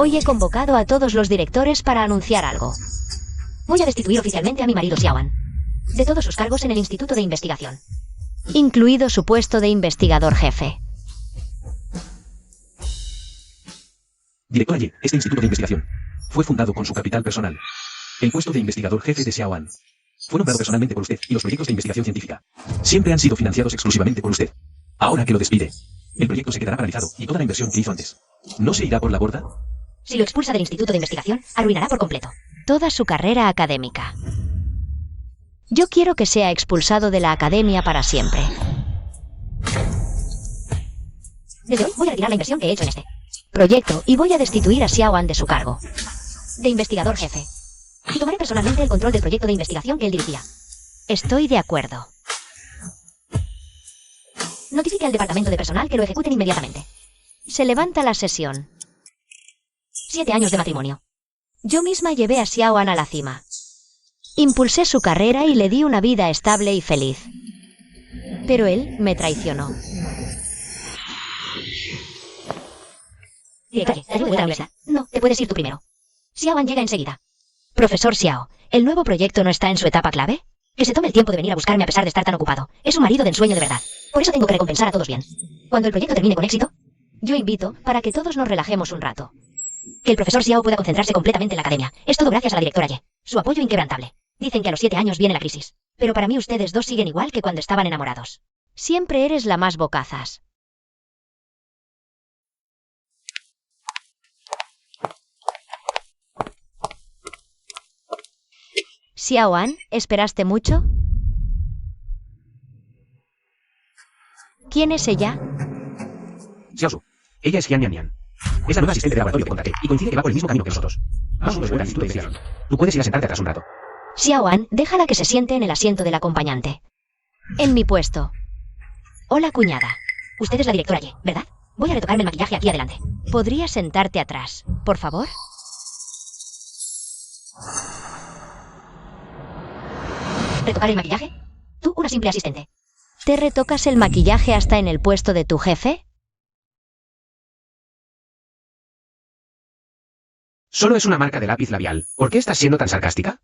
Hoy he convocado a todos los directores para anunciar algo. Voy a destituir oficialmente a mi marido Xiaoan de todos sus cargos en el Instituto de Investigación, incluido su puesto de investigador jefe. Directora Ye, este instituto de investigación fue fundado con su capital personal. El puesto de investigador jefe de Xiaoan fue nombrado personalmente por usted y los proyectos de investigación científica siempre han sido financiados exclusivamente por usted. Ahora que lo despide, el proyecto se quedará paralizado y toda la inversión que hizo antes no se irá por la borda. Si lo expulsa del Instituto de Investigación, arruinará por completo toda su carrera académica. Yo quiero que sea expulsado de la academia para siempre. Desde hoy voy a retirar la inversión que he hecho en este proyecto y voy a destituir a Xiaoan de su cargo de investigador jefe. Y tomaré personalmente el control del proyecto de investigación que él dirigía. Estoy de acuerdo. Notifique al departamento de personal que lo ejecuten inmediatamente. Se levanta la sesión. 7 años de matrimonio. Yo misma llevé a Xiaoan a la cima. Impulsé su carrera y le di una vida estable y feliz. Pero él me traicionó. Directora, ¿te ayudo a la universidad? No, te puedes ir tú primero. Xiaoan llega enseguida. Profesor Xiao, ¿el nuevo proyecto no está en su etapa clave? Que se tome el tiempo de venir a buscarme a pesar de estar tan ocupado. Es un marido de ensueño de verdad. Por eso tengo que recompensar a todos bien. Cuando el proyecto termine con éxito, yo invito para que todos nos relajemos un rato. Que el profesor Xiao pueda concentrarse completamente en la academia. Es todo gracias a la directora Ye. Su apoyo inquebrantable. Dicen que a los 7 años viene la crisis. Pero para mí ustedes dos siguen igual que cuando estaban enamorados. Siempre eres la más bocazas. Xiaoan, ¿esperaste mucho? ¿Quién es ella? Xiaosu, ella es Jian Nian. Es la nueva asistente de laboratorio que contraté y coincide que va por el mismo camino que nosotros. Vamos a al instituto de investigación. Tú puedes ir a sentarte atrás un rato. Xiaoan, déjala que se siente en el asiento del acompañante. En mi puesto. Hola, cuñada. Usted es la directora Ye, ¿verdad? Voy a retocarme el maquillaje aquí adelante. ¿Podrías sentarte atrás, por favor? ¿Retocar el maquillaje? Tú, una simple asistente. ¿Te retocas el maquillaje hasta en el puesto de tu jefe? Solo es una marca de lápiz labial. ¿Por qué estás siendo tan sarcástica?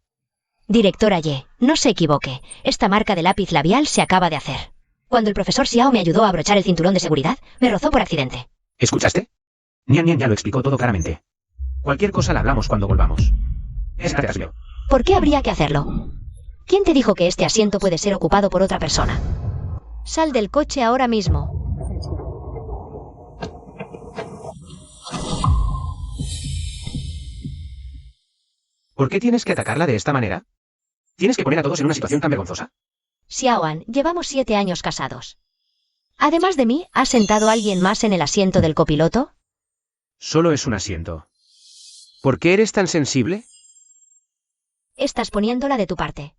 Directora Ye, no se equivoque. Esta marca de lápiz labial se acaba de hacer. Cuando el profesor Xiao me ayudó a abrochar el cinturón de seguridad, me rozó por accidente. ¿Escuchaste? Nian ya lo explicó todo claramente. Cualquier cosa la hablamos cuando volvamos. Estate. ¿Por qué habría que hacerlo? ¿Quién te dijo que este asiento puede ser ocupado por otra persona? Sal del coche ahora mismo. ¿Por qué tienes que atacarla de esta manera? ¿Tienes que poner a todos en una situación tan vergonzosa? Xiaoan, llevamos 7 años casados. Además de mí, ¿has sentado a alguien más en el asiento del copiloto? Solo es un asiento. ¿Por qué eres tan sensible? Estás poniéndola de tu parte.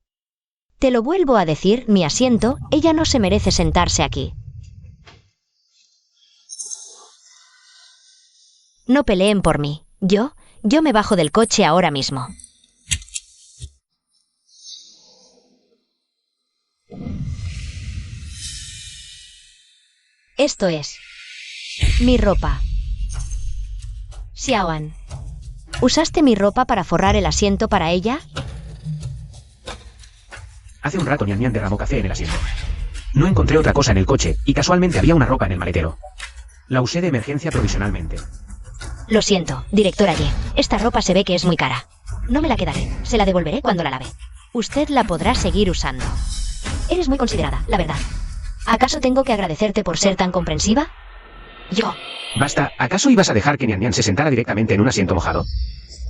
Te lo vuelvo a decir, mi asiento, ella no se merece sentarse aquí. No peleen por mí. Yo me bajo del coche ahora mismo. Esto es mi ropa. Xiaoan, ¿usaste mi ropa para forrar el asiento para ella? Hace un rato Nian derramó café en el asiento. No encontré otra cosa en el coche y casualmente había una ropa en el maletero. La usé de emergencia provisionalmente. Lo siento, directora Ye. Esta ropa se ve que es muy cara. No me la quedaré. Se la devolveré cuando la lave. Usted la podrá seguir usando. Eres muy considerada, la verdad. ¿Acaso tengo que agradecerte por ser tan comprensiva? Yo. Basta, ¿acaso ibas a dejar que Nian se sentara directamente en un asiento mojado?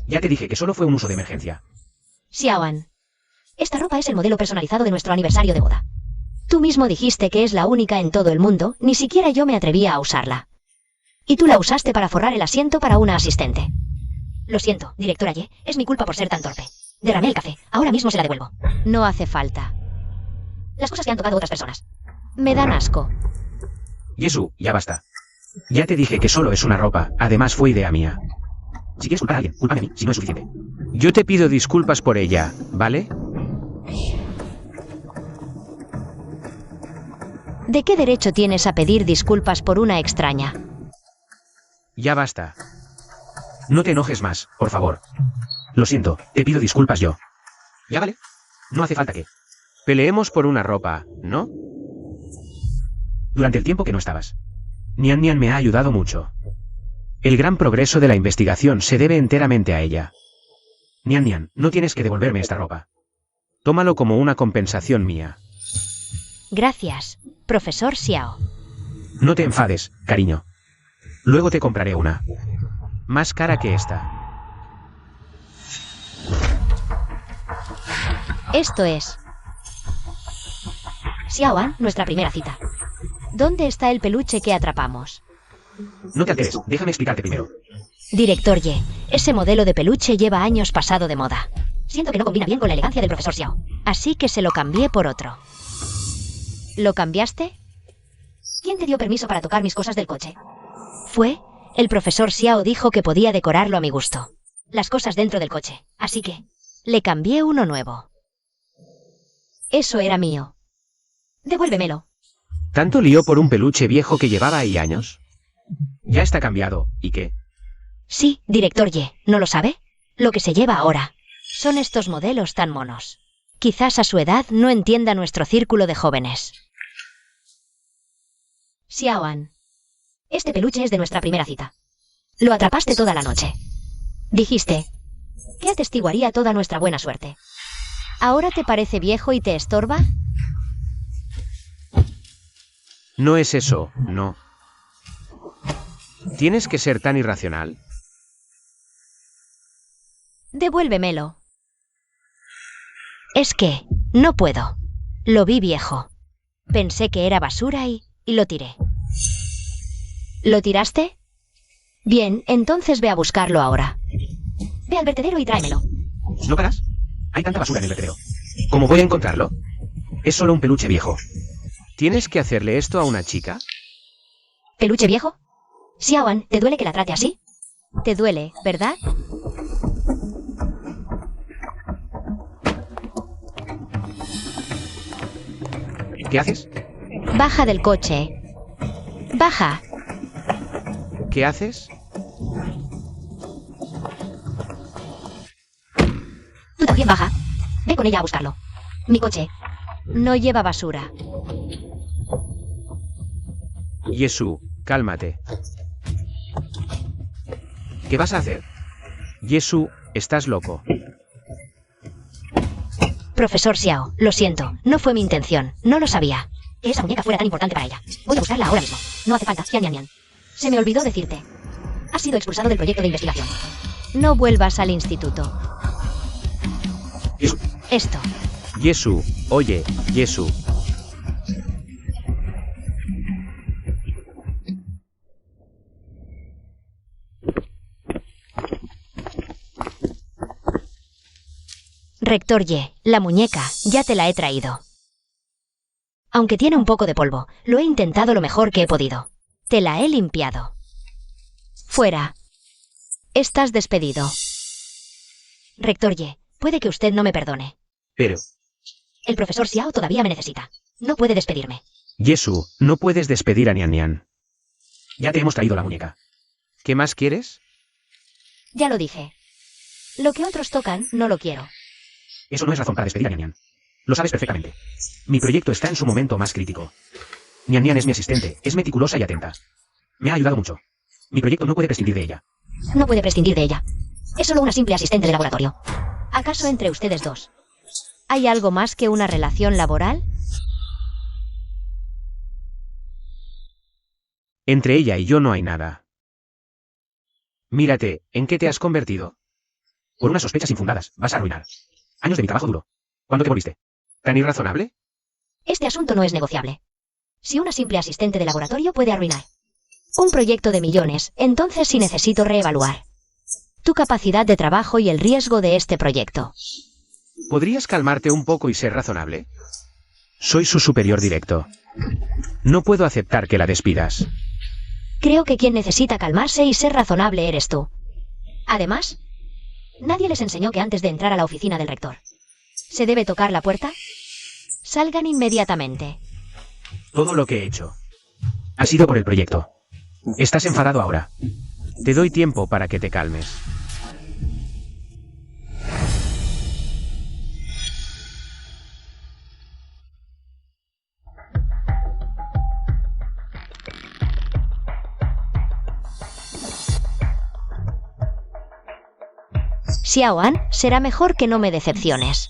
Ya te dije que solo fue un uso de emergencia. Xiaoan, esta ropa es el modelo personalizado de nuestro aniversario de boda. Tú mismo dijiste que es la única en todo el mundo, ni siquiera yo me atrevía a usarla. Y tú la usaste para forrar el asiento para una asistente. Lo siento, directora Ye, es mi culpa por ser tan torpe. Derramé el café, ahora mismo se la devuelvo. No hace falta. Las cosas que han tocado otras personas me dan asco. Yesu, ya basta. Ya te dije que solo es una ropa, además fue idea mía. Si quieres culpar a alguien, cúlpame a mí, si no es suficiente. Yo te pido disculpas por ella, ¿vale? ¿De qué derecho tienes a pedir disculpas por una extraña? Ya basta. No te enojes más, por favor. Lo siento, te pido disculpas yo. Ya vale. No hace falta que. Peleemos por una ropa, ¿no? Durante el tiempo que no estabas. Nian Nian me ha ayudado mucho. El gran progreso de la investigación se debe enteramente a ella. Nian Nian, no tienes que devolverme esta ropa. Tómalo como una compensación mía. Gracias, profesor Xiao. No te enfades, cariño. Luego te compraré una. Más cara que esta. Esto es Xiaoan, nuestra primera cita. ¿Dónde está el peluche que atrapamos? No te alteres, déjame explicarte primero. Director Ye, ese modelo de peluche lleva años pasado de moda. Siento que no combina bien con la elegancia del profesor Xiao. Así que se lo cambié por otro. ¿Lo cambiaste? ¿Quién te dio permiso para tocar mis cosas del coche? Fue. El profesor Xiao dijo que podía decorarlo a mi gusto. Las cosas dentro del coche. Así que le cambié uno nuevo. Eso era mío. Devuélvemelo. ¿Tanto lío por un peluche viejo que llevaba ahí años? Ya está cambiado, ¿y qué? Sí, director Ye, ¿no lo sabe? Lo que se lleva ahora. Son estos modelos tan monos. Quizás a su edad no entienda nuestro círculo de jóvenes. Xiaoan. Este peluche es de nuestra primera cita. Lo atrapaste toda la noche. Dijiste que atestiguaría toda nuestra buena suerte. ¿Ahora te parece viejo y te estorba? No es eso, no. ¿Tienes que ser tan irracional? Devuélvemelo. Es que no puedo. Lo vi viejo. Pensé que era basura y lo tiré. ¿Lo tiraste? Bien, entonces ve a buscarlo ahora. Ve al vertedero y tráemelo. ¿No paras? Hay tanta basura en el vertedero. ¿Cómo voy a encontrarlo? Es solo un peluche viejo. ¿Tienes que hacerle esto a una chica? ¿Peluche viejo? Xiaoan, ¿te duele que la trate así? Te duele, ¿verdad? ¿Qué haces? Baja del coche. Baja. ¿Qué haces? Tú también baja. Ve con ella a buscarlo. Mi coche no lleva basura. Yesu, cálmate. ¿Qué vas a hacer? Yesu, estás loco. Profesor Xiao, lo siento. No fue mi intención. No lo sabía. Que esa muñeca fuera tan importante para ella. Voy a buscarla ahora mismo. No hace falta. Nian, nian, nian. Se me olvidó decirte. Has sido expulsado del proyecto de investigación. No vuelvas al instituto. Eso. Esto. Yesu, oye, Yesu. Rector Ye, la muñeca, ya te la he traído. Aunque tiene un poco de polvo, lo he intentado lo mejor que he podido. Te la he limpiado. Fuera. Estás despedido. Rector Ye, puede que usted no me perdone. Pero. El profesor Xiao todavía me necesita. No puede despedirme. Yesu, no puedes despedir a Nian Nian. Ya te hemos traído la muñeca. ¿Qué más quieres? Ya lo dije. Lo que otros tocan, no lo quiero. Eso no es razón para despedir a Nian Nian. Lo sabes perfectamente. Mi proyecto está en su momento más crítico. Nian Nian es mi asistente, es meticulosa y atenta. Me ha ayudado mucho. Mi proyecto no puede prescindir de ella. No puede prescindir de ella. Es solo una simple asistente de laboratorio. ¿Acaso entre ustedes dos hay algo más que una relación laboral? Entre ella y yo no hay nada. Mírate, ¿en qué te has convertido? Por unas sospechas infundadas, vas a arruinar años de mi trabajo duro. ¿Cuándo te volviste? ¿Tan irrazonable? Este asunto no es negociable. Si una simple asistente de laboratorio puede arruinar un proyecto de millones, entonces sí necesito reevaluar tu capacidad de trabajo y el riesgo de este proyecto. ¿Podrías calmarte un poco y ser razonable? Soy su superior directo. No puedo aceptar que la despidas. Creo que quien necesita calmarse y ser razonable eres tú. Además, nadie les enseñó que antes de entrar a la oficina del rector se debe tocar la puerta. Salgan inmediatamente. Todo lo que he hecho ha sido por el proyecto. Estás enfadado ahora. Te doy tiempo para que te calmes. Xiaoan, será mejor que no me decepciones.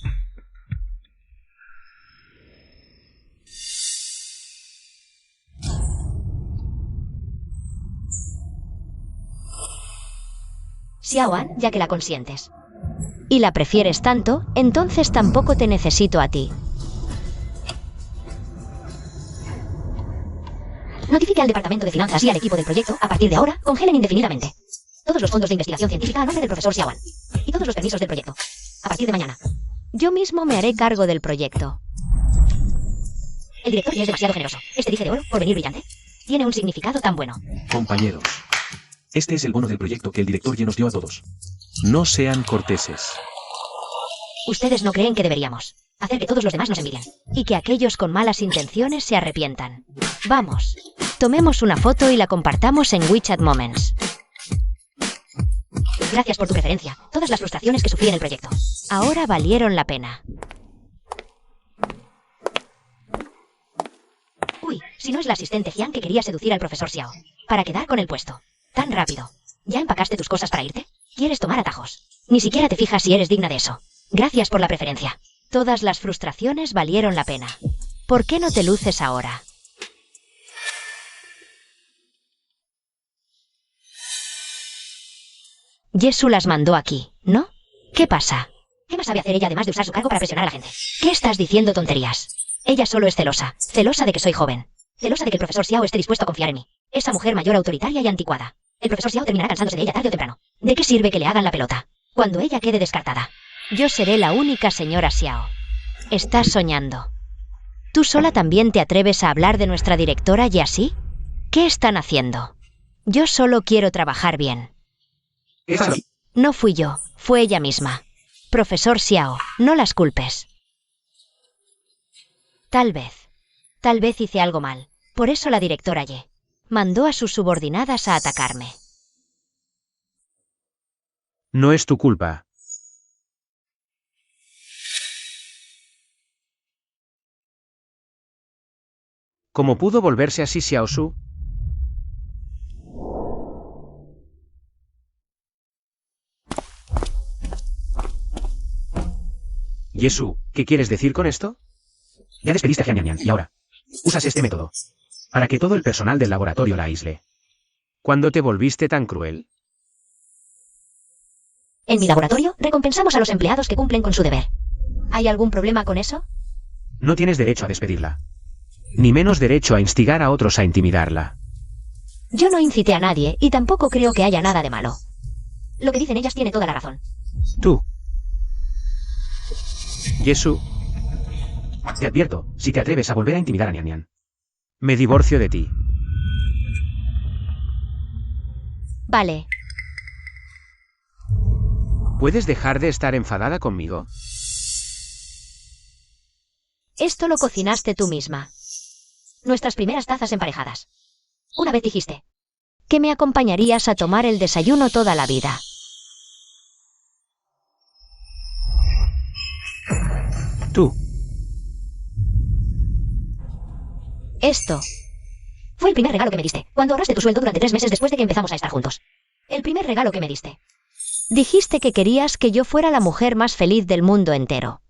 Xiaoan, ya que la consientes. Y la prefieres tanto, entonces tampoco te necesito a ti. Notifique al departamento de finanzas y al equipo del proyecto, a partir de ahora, congelen indefinidamente todos los fondos de investigación científica a nombre del profesor Xiaoan. Y todos los permisos del proyecto. A partir de mañana. Yo mismo me haré cargo del proyecto. El director ya es demasiado generoso. Este dije de oro, por venir brillante, tiene un significado tan bueno. Compañeros. Este es el bono del proyecto que el director ya nos dio a todos. No sean corteses. Ustedes no creen que deberíamos hacer que todos los demás nos envidien. Y que aquellos con malas intenciones se arrepientan. Vamos. Tomemos una foto y la compartamos en WeChat Moments. Gracias por tu preferencia. Todas las frustraciones que sufrí en el proyecto ahora valieron la pena. Uy, si no es la asistente Jian que quería seducir al profesor Xiao para quedar con el puesto. Tan rápido. ¿Ya empacaste tus cosas para irte? ¿Quieres tomar atajos? Ni siquiera te fijas si eres digna de eso. Gracias por la preferencia. Todas las frustraciones valieron la pena. ¿Por qué no te luces ahora? Yesu las mandó aquí, ¿no? ¿Qué pasa? ¿Qué más sabe hacer ella además de usar su cargo para presionar a la gente? ¿Qué estás diciendo tonterías? Ella solo es celosa. Celosa de que soy joven. Celosa de que el profesor Xiao esté dispuesto a confiar en mí. Esa mujer mayor autoritaria y anticuada. El profesor Xiao terminará cansándose de ella tarde o temprano. ¿De qué sirve que le hagan la pelota cuando ella quede descartada? Yo seré la única señora Xiao. Estás soñando. ¿Tú sola también te atreves a hablar de nuestra directora y así? ¿Qué están haciendo? Yo solo quiero trabajar bien. No fui yo, fue ella misma. Profesor Xiao, no las culpes. Tal vez hice algo mal. Por eso la directora Ye mandó a sus subordinadas a atacarme. No es tu culpa. ¿Cómo pudo volverse así Xiaosu? Yesu, ¿qué quieres decir con esto? Ya despediste a Jian Yan y ahora usas este método para que todo el personal del laboratorio la aísle. ¿Cuándo te volviste tan cruel? En mi laboratorio recompensamos a los empleados que cumplen con su deber. ¿Hay algún problema con eso? No tienes derecho a despedirla. Ni menos derecho a instigar a otros a intimidarla. Yo no incité a nadie y tampoco creo que haya nada de malo. Lo que dicen ellas tiene toda la razón. Tú. Yesu, Te advierto, si te atreves a volver a intimidar a Nian Nian. me divorcio de ti. Vale. ¿Puedes dejar de estar enfadada conmigo? Esto lo cocinaste tú misma. Nuestras primeras tazas emparejadas. Una vez dijiste que me acompañarías a tomar el desayuno toda la vida. Tú. Esto fue el primer regalo que me diste, cuando ahorraste tu sueldo durante 3 meses después de que empezamos a estar juntos. El primer regalo que me diste. Dijiste que querías que yo fuera la mujer más feliz del mundo entero.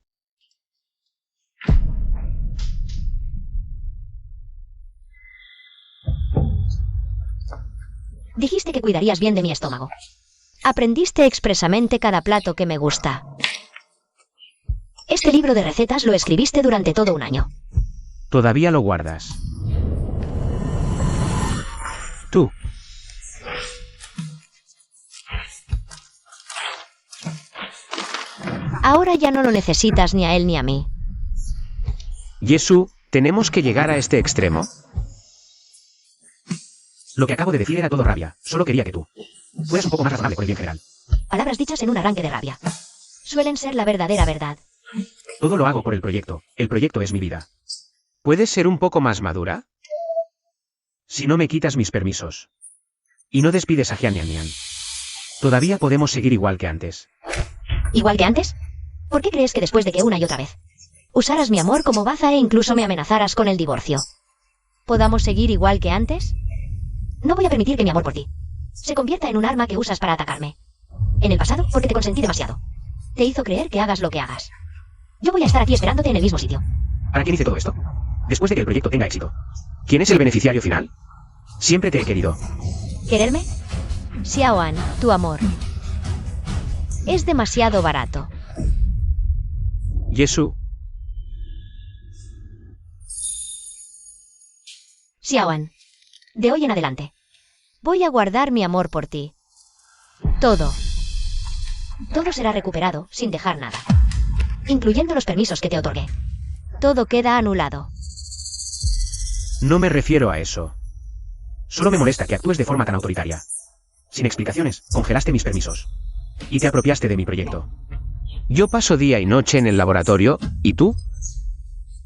Dijiste que cuidarías bien de mi estómago. Aprendiste expresamente cada plato que me gusta. Este libro de recetas lo escribiste durante todo un año. Todavía lo guardas. Tú. Ahora ya no lo necesitas ni a él ni a mí. Yesu, ¿tenemos que llegar a este extremo? Lo que acabo de decir era todo rabia. Solo quería que tú fueras un poco más razonable por el bien general. Palabras dichas en un arranque de rabia. Suelen ser la verdadera verdad. Todo lo hago por el proyecto. El proyecto es mi vida. ¿Puedes ser un poco más madura? Si no me quitas mis permisos. Y no despides a Nian. Todavía podemos seguir igual que antes. ¿Igual que antes? ¿Por qué crees que después de que una y otra vez usaras mi amor como baza e incluso me amenazaras con el divorcio, podamos seguir igual que antes? No voy a permitir que mi amor por ti se convierta en un arma que usas para atacarme. En el pasado, porque te consentí demasiado. Te hizo creer que hagas lo que hagas. Yo voy a estar aquí esperándote en el mismo sitio. ¿Para quién hice todo esto? Después de que el proyecto tenga éxito. ¿Quién es el beneficiario final? Siempre te he querido. ¿Quererme? Xiaoan, tu amor es demasiado barato. Yesu, Xiaoan, de hoy en adelante, voy a guardar mi amor por ti. Todo será recuperado sin dejar nada, incluyendo los permisos que te otorgué. Todo queda anulado. no me refiero a eso. Solo me molesta que actúes de forma tan autoritaria. Sin explicaciones, congelaste mis permisos. Y te apropiaste de mi proyecto. Yo paso día y noche en el laboratorio, ¿y tú?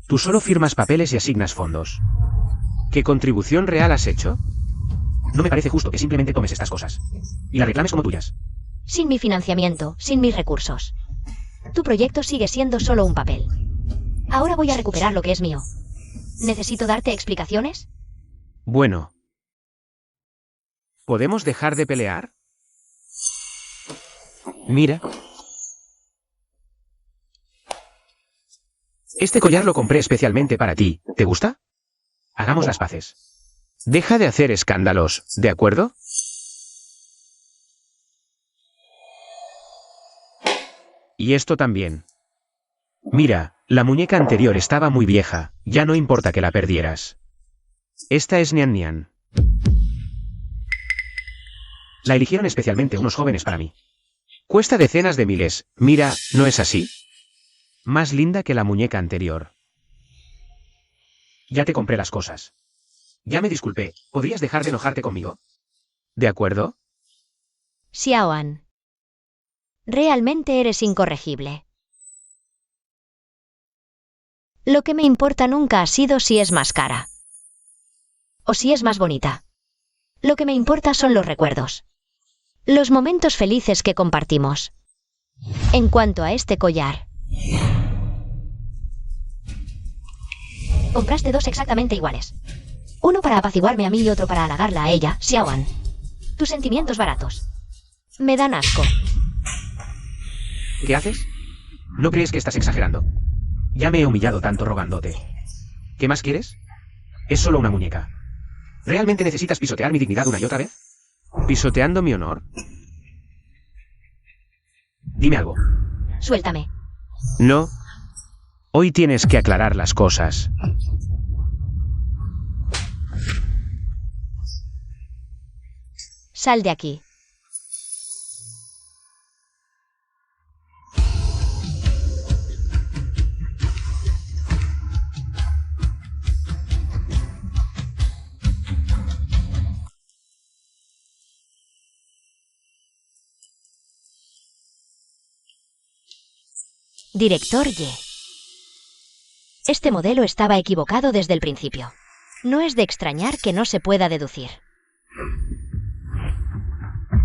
Tú solo firmas papeles y asignas fondos. ¿Qué contribución real has hecho? No me parece justo que simplemente tomes estas cosas y las reclames como tuyas. Sin mi financiamiento, sin mis recursos, tu proyecto sigue siendo solo un papel. Ahora voy a recuperar lo que es mío. ¿Necesito darte explicaciones? Bueno. ¿Podemos dejar de pelear? Mira. Este collar lo compré especialmente para ti. ¿Te gusta? Hagamos las paces. Deja de hacer escándalos, ¿de acuerdo? Y esto también. Mira, la muñeca anterior estaba muy vieja, ya no importa que la perdieras. Esta es Nian. La eligieron especialmente unos jóvenes para mí. Cuesta decenas de miles, mira, ¿no es así? Más linda que la muñeca anterior. Ya te compré las cosas. Ya me disculpé, ¿podrías dejar de enojarte conmigo? ¿De acuerdo? Xiaoan, realmente eres incorregible. Lo que me importa nunca ha sido si es más cara o si es más bonita. Lo que me importa son los recuerdos, los momentos felices que compartimos. En cuanto a este collar, compraste dos exactamente iguales. Uno para apaciguarme a mí y otro para halagarla a ella, Xiaoan. Tus sentimientos baratos me dan asco. ¿Qué haces? ¿No crees que estás exagerando? Ya me he humillado tanto rogándote. ¿Qué más quieres? Es solo una muñeca. ¿Realmente necesitas pisotear mi dignidad una y otra vez? ¿Pisoteando mi honor? Dime algo. Suéltame. No. Hoy tienes que aclarar las cosas. Sal de aquí. Director Ye. Este modelo estaba equivocado desde el principio. No es de extrañar que no se pueda deducir.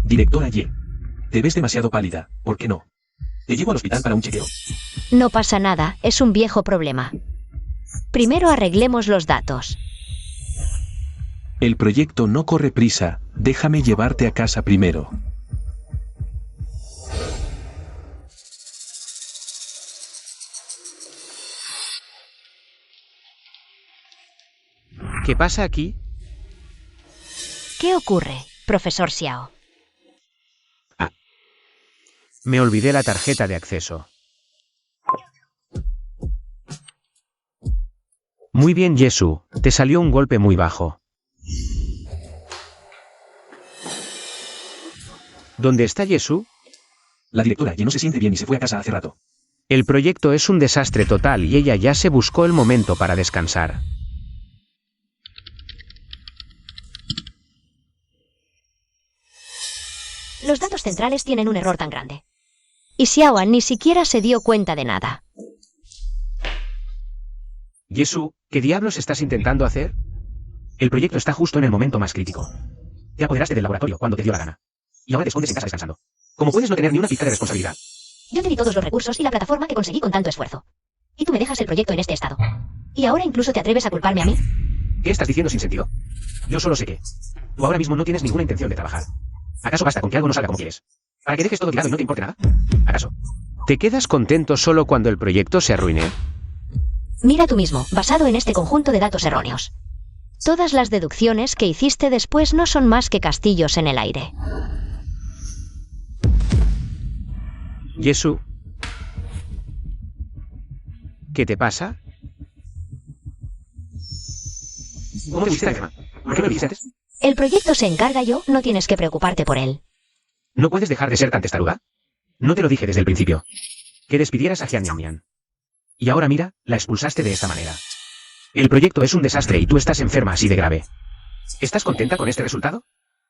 Directora Ye, te ves demasiado pálida, ¿por qué no? Te llevo al hospital para un chequeo. No pasa nada, es un viejo problema. Primero arreglemos los datos. El proyecto no corre prisa, déjame llevarte a casa primero. ¿Qué pasa aquí? ¿Qué ocurre, profesor Xiao? Me olvidé la tarjeta de acceso. Muy bien, Yesu, te salió un golpe muy bajo. ¿Dónde está Yesu? La directora Ye no se siente bien y se fue a casa hace rato. El proyecto es un desastre total y ella ya se buscó el momento para descansar. Los datos centrales tienen un error tan grande. Y Xiaoan ni siquiera se dio cuenta de nada. Yesu, ¿qué diablos estás intentando hacer? El proyecto está justo en el momento más crítico. Te apoderaste del laboratorio cuando te dio la gana. Y ahora te escondes en casa descansando. Como puedes no tener ni una pizca de responsabilidad. Yo te di todos los recursos y la plataforma que conseguí con tanto esfuerzo. Y tú me dejas el proyecto en este estado. ¿Y ahora incluso te atreves a culparme a mí? ¿Qué estás diciendo sin sentido? Yo solo sé que tú ahora mismo no tienes ninguna intención de trabajar. ¿Acaso basta con que algo no salga como quieres? ¿Para que dejes todo tirado y no te importe nada? ¿Acaso? ¿Te quedas contento solo cuando el proyecto se arruine? Mira tú mismo, basado en este conjunto de datos erróneos. Todas las deducciones que hiciste después no son más que castillos en el aire. Jesús. ¿Qué te pasa? ¿Cómo te pusiste la cama? ¿Por qué me lo dijiste antes? El proyecto se encarga yo, no tienes que preocuparte por él. ¿No puedes dejar de ser tan testaruda? No te lo dije desde el principio. Que despidieras a Jian Nian. Y ahora mira, la expulsaste de esta manera. El proyecto es un desastre y tú estás enferma así de grave. ¿Estás contenta con este resultado?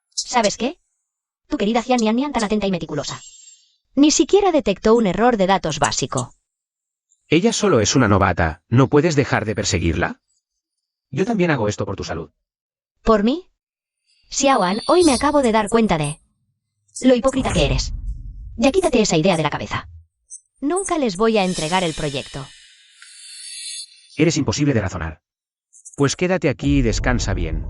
¿Sabes qué? Tu querida Jian Nian tan atenta y meticulosa. Ni siquiera detectó un error de datos básico. Ella solo es una novata. ¿No puedes dejar de perseguirla? Yo también hago esto por tu salud. ¿Por mí? Xiaoan, hoy me acabo de dar cuenta de lo hipócrita que eres. Ya quítate esa idea de la cabeza. Nunca les voy a entregar el proyecto. Eres imposible de razonar. Pues quédate aquí y descansa bien.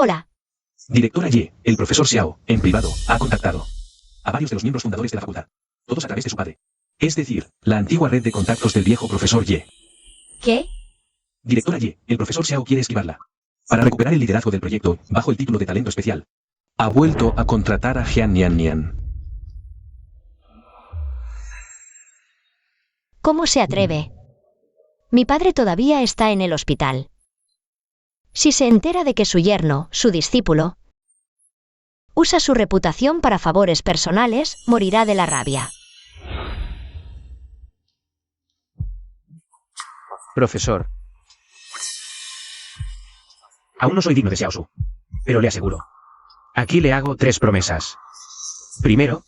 Hola. Directora Ye, el profesor Xiao, en privado, ha contactado a varios de los miembros fundadores de la facultad. Todos a través de su padre. Es decir, la antigua red de contactos del viejo profesor Ye. ¿Qué? Directora Ye, el profesor Xiao quiere esquivarla. Para recuperar el liderazgo del proyecto, bajo el título de talento especial. Ha vuelto a contratar a Jian Nian. ¿Cómo se atreve? Mi padre todavía está en el hospital. Si se entera de que su yerno, su discípulo, usa su reputación para favores personales, morirá de la rabia. Profesor. Aún no soy digno de Xiaosu. Pero le aseguro. Aquí le hago 3 promesas. Primero,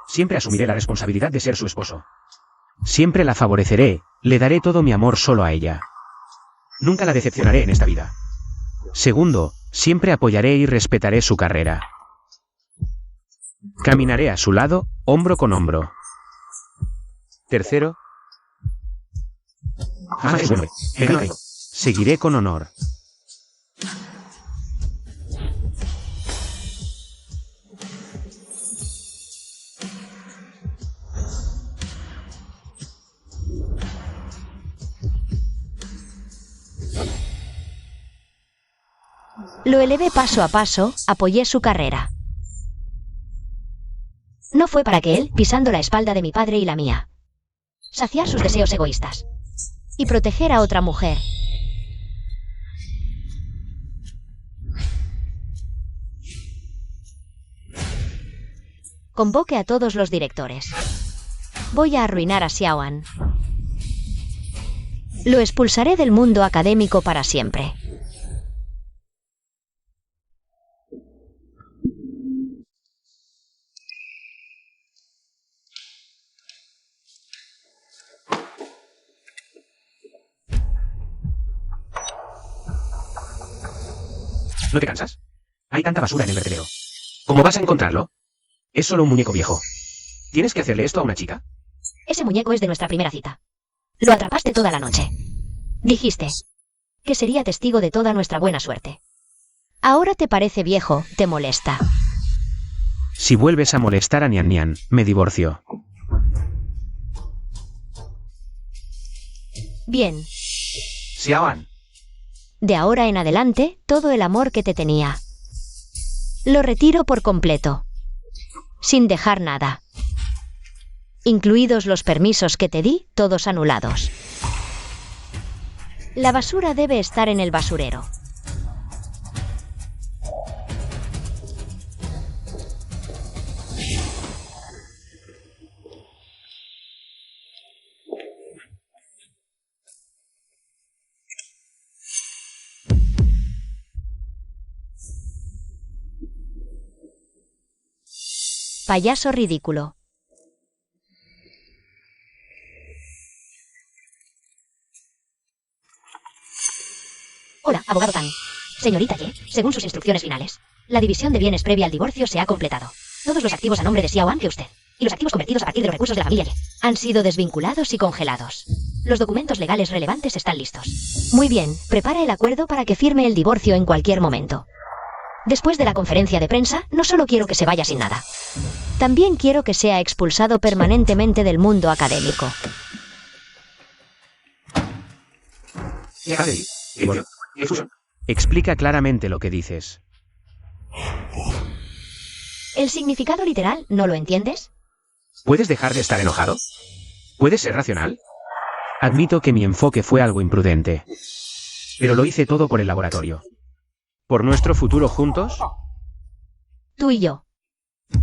siempre asumiré la responsabilidad de ser su esposo. Siempre la favoreceré, le daré todo mi amor solo a ella. Nunca la decepcionaré en esta vida. Segundo, siempre apoyaré y respetaré su carrera. Caminaré a su lado, hombro con hombro. Tercero, Jamás es bueno. Me caigo. seguiré con honor. Lo elevé paso a paso, apoyé su carrera. No fue para que él, pisando la espalda de mi padre y la mía, saciar sus deseos egoístas y proteger a otra mujer. Convoque a todos los directores. Voy a arruinar a Xiaoan. Lo expulsaré del mundo académico para siempre. ¿No te cansas? Hay tanta basura en el vertedero. ¿Cómo vas a encontrarlo? Es solo un muñeco viejo. ¿Tienes que hacerle esto a una chica? Ese muñeco es de nuestra primera cita. Lo atrapaste toda la noche. Dijiste que sería testigo de toda nuestra buena suerte. Ahora te parece viejo, te molesta. Si vuelves a molestar a Nian, me divorcio. Bien, Xiaoan. de ahora en adelante, todo el amor que te tenía lo retiro por completo, sin dejar nada. Incluidos los permisos que te di, todos anulados. La basura debe estar en el basurero. Payaso ridículo. Hola, abogado Tan. Señorita Ye, según sus instrucciones finales, la división de bienes previa al divorcio se ha completado. Todos los activos a nombre de Xiao An que usted, y los activos convertidos a partir de los recursos de la familia Ye, han sido desvinculados y congelados. Los documentos legales relevantes están listos. Muy bien, prepara el acuerdo para que firme el divorcio en cualquier momento. Después de la conferencia de prensa, no solo quiero que se vaya sin nada. También quiero que sea expulsado permanentemente del mundo académico. Explica claramente lo que dices. ¿El significado literal no lo entiendes? ¿Puedes dejar de estar enojado? ¿Puedes ser racional? Admito que mi enfoque fue algo imprudente. Pero lo hice todo por el laboratorio. ¿Por nuestro futuro juntos? Tú y yo.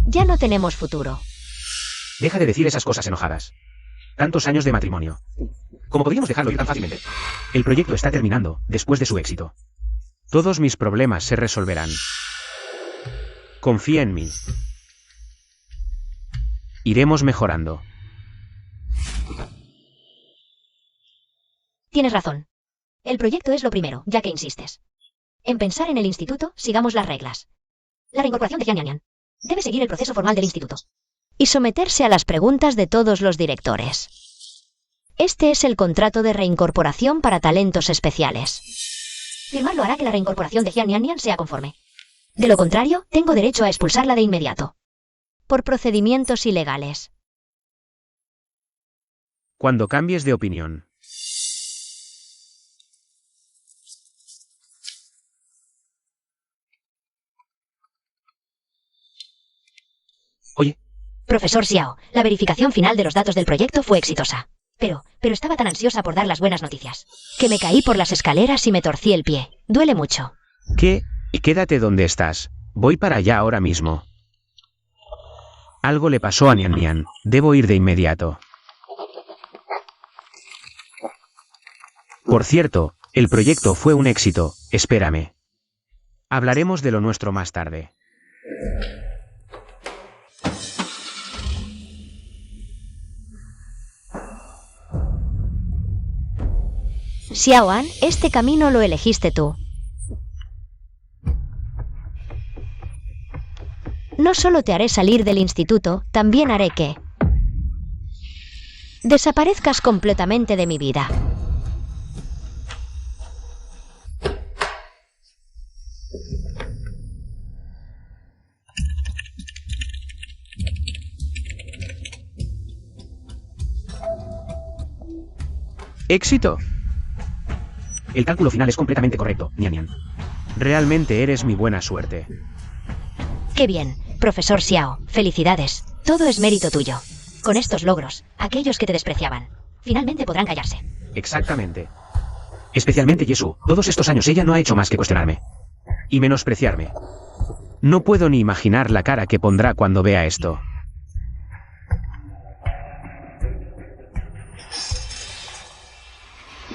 Ya no tenemos futuro. Deja de decir esas cosas enojadas. Tantos años de matrimonio. ¿Cómo podríamos dejarlo ir tan fácilmente? El proyecto está terminando, después de su éxito. Todos mis problemas se resolverán. Confía en mí. Iremos mejorando. Tienes razón. El proyecto es lo primero, ya que insistes. En pensar en el instituto, sigamos las reglas. La reincorporación de Jian Yan debe seguir el proceso formal del instituto. Y someterse a las preguntas de todos los directores. Este es el contrato de reincorporación para talentos especiales. Firmarlo hará que la reincorporación de Jian Yan sea conforme. De lo contrario, tengo derecho a expulsarla de inmediato. Por procedimientos ilegales. Cuando cambies de opinión. Oye. Profesor Xiao, la verificación final de los datos del proyecto fue exitosa. Pero estaba tan ansiosa por dar las buenas noticias, que me caí por las escaleras y me torcí el pie. Duele mucho. ¿Qué? Quédate donde estás. Voy para allá ahora mismo. Algo le pasó a Nian Nian. Debo ir de inmediato. Por cierto, el proyecto fue un éxito. Espérame. Hablaremos de lo nuestro más tarde. Xiao An, este camino lo elegiste tú. No solo te haré salir del instituto, también haré que desaparezcas completamente de mi vida. ¿Éxito? El cálculo final es completamente correcto, Nian Nian. Realmente eres mi buena suerte. ¡Qué bien! Profesor Xiao, felicidades. Todo es mérito tuyo. Con estos logros, aquellos que te despreciaban, finalmente podrán callarse. Exactamente. Especialmente Yesu. Todos estos años ella no ha hecho más que cuestionarme. Y menospreciarme. No puedo ni imaginar la cara que pondrá cuando vea esto.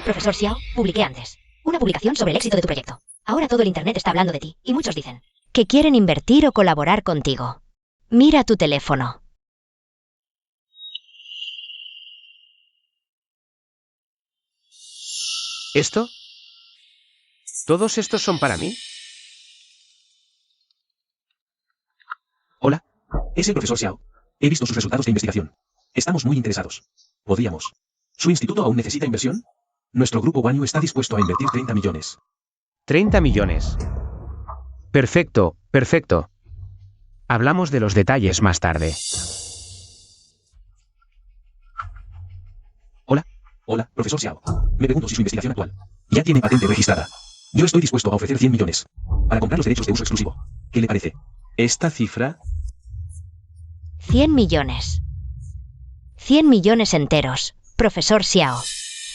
Profesor Xiao, publiqué antes una publicación sobre el éxito de tu proyecto. Ahora todo el internet está hablando de ti, y muchos dicen que quieren invertir o colaborar contigo. Mira tu teléfono. ¿Esto? ¿Todos estos son para mí? Hola. Es el profesor Xiao. He visto sus resultados de investigación. Estamos muy interesados. ¿Podríamos? ¿Su instituto aún necesita inversión? Nuestro grupo Wanyu está dispuesto a invertir 30 millones. 30 millones. Perfecto, perfecto. Hablamos de los detalles más tarde. Hola. Hola, profesor Xiao. Me pregunto si su investigación actual ya tiene patente registrada. Yo estoy dispuesto a ofrecer 100 millones para comprar los derechos de uso exclusivo. ¿Qué le parece? ¿Esta cifra? 100 millones. 100 millones enteros. Profesor Xiao.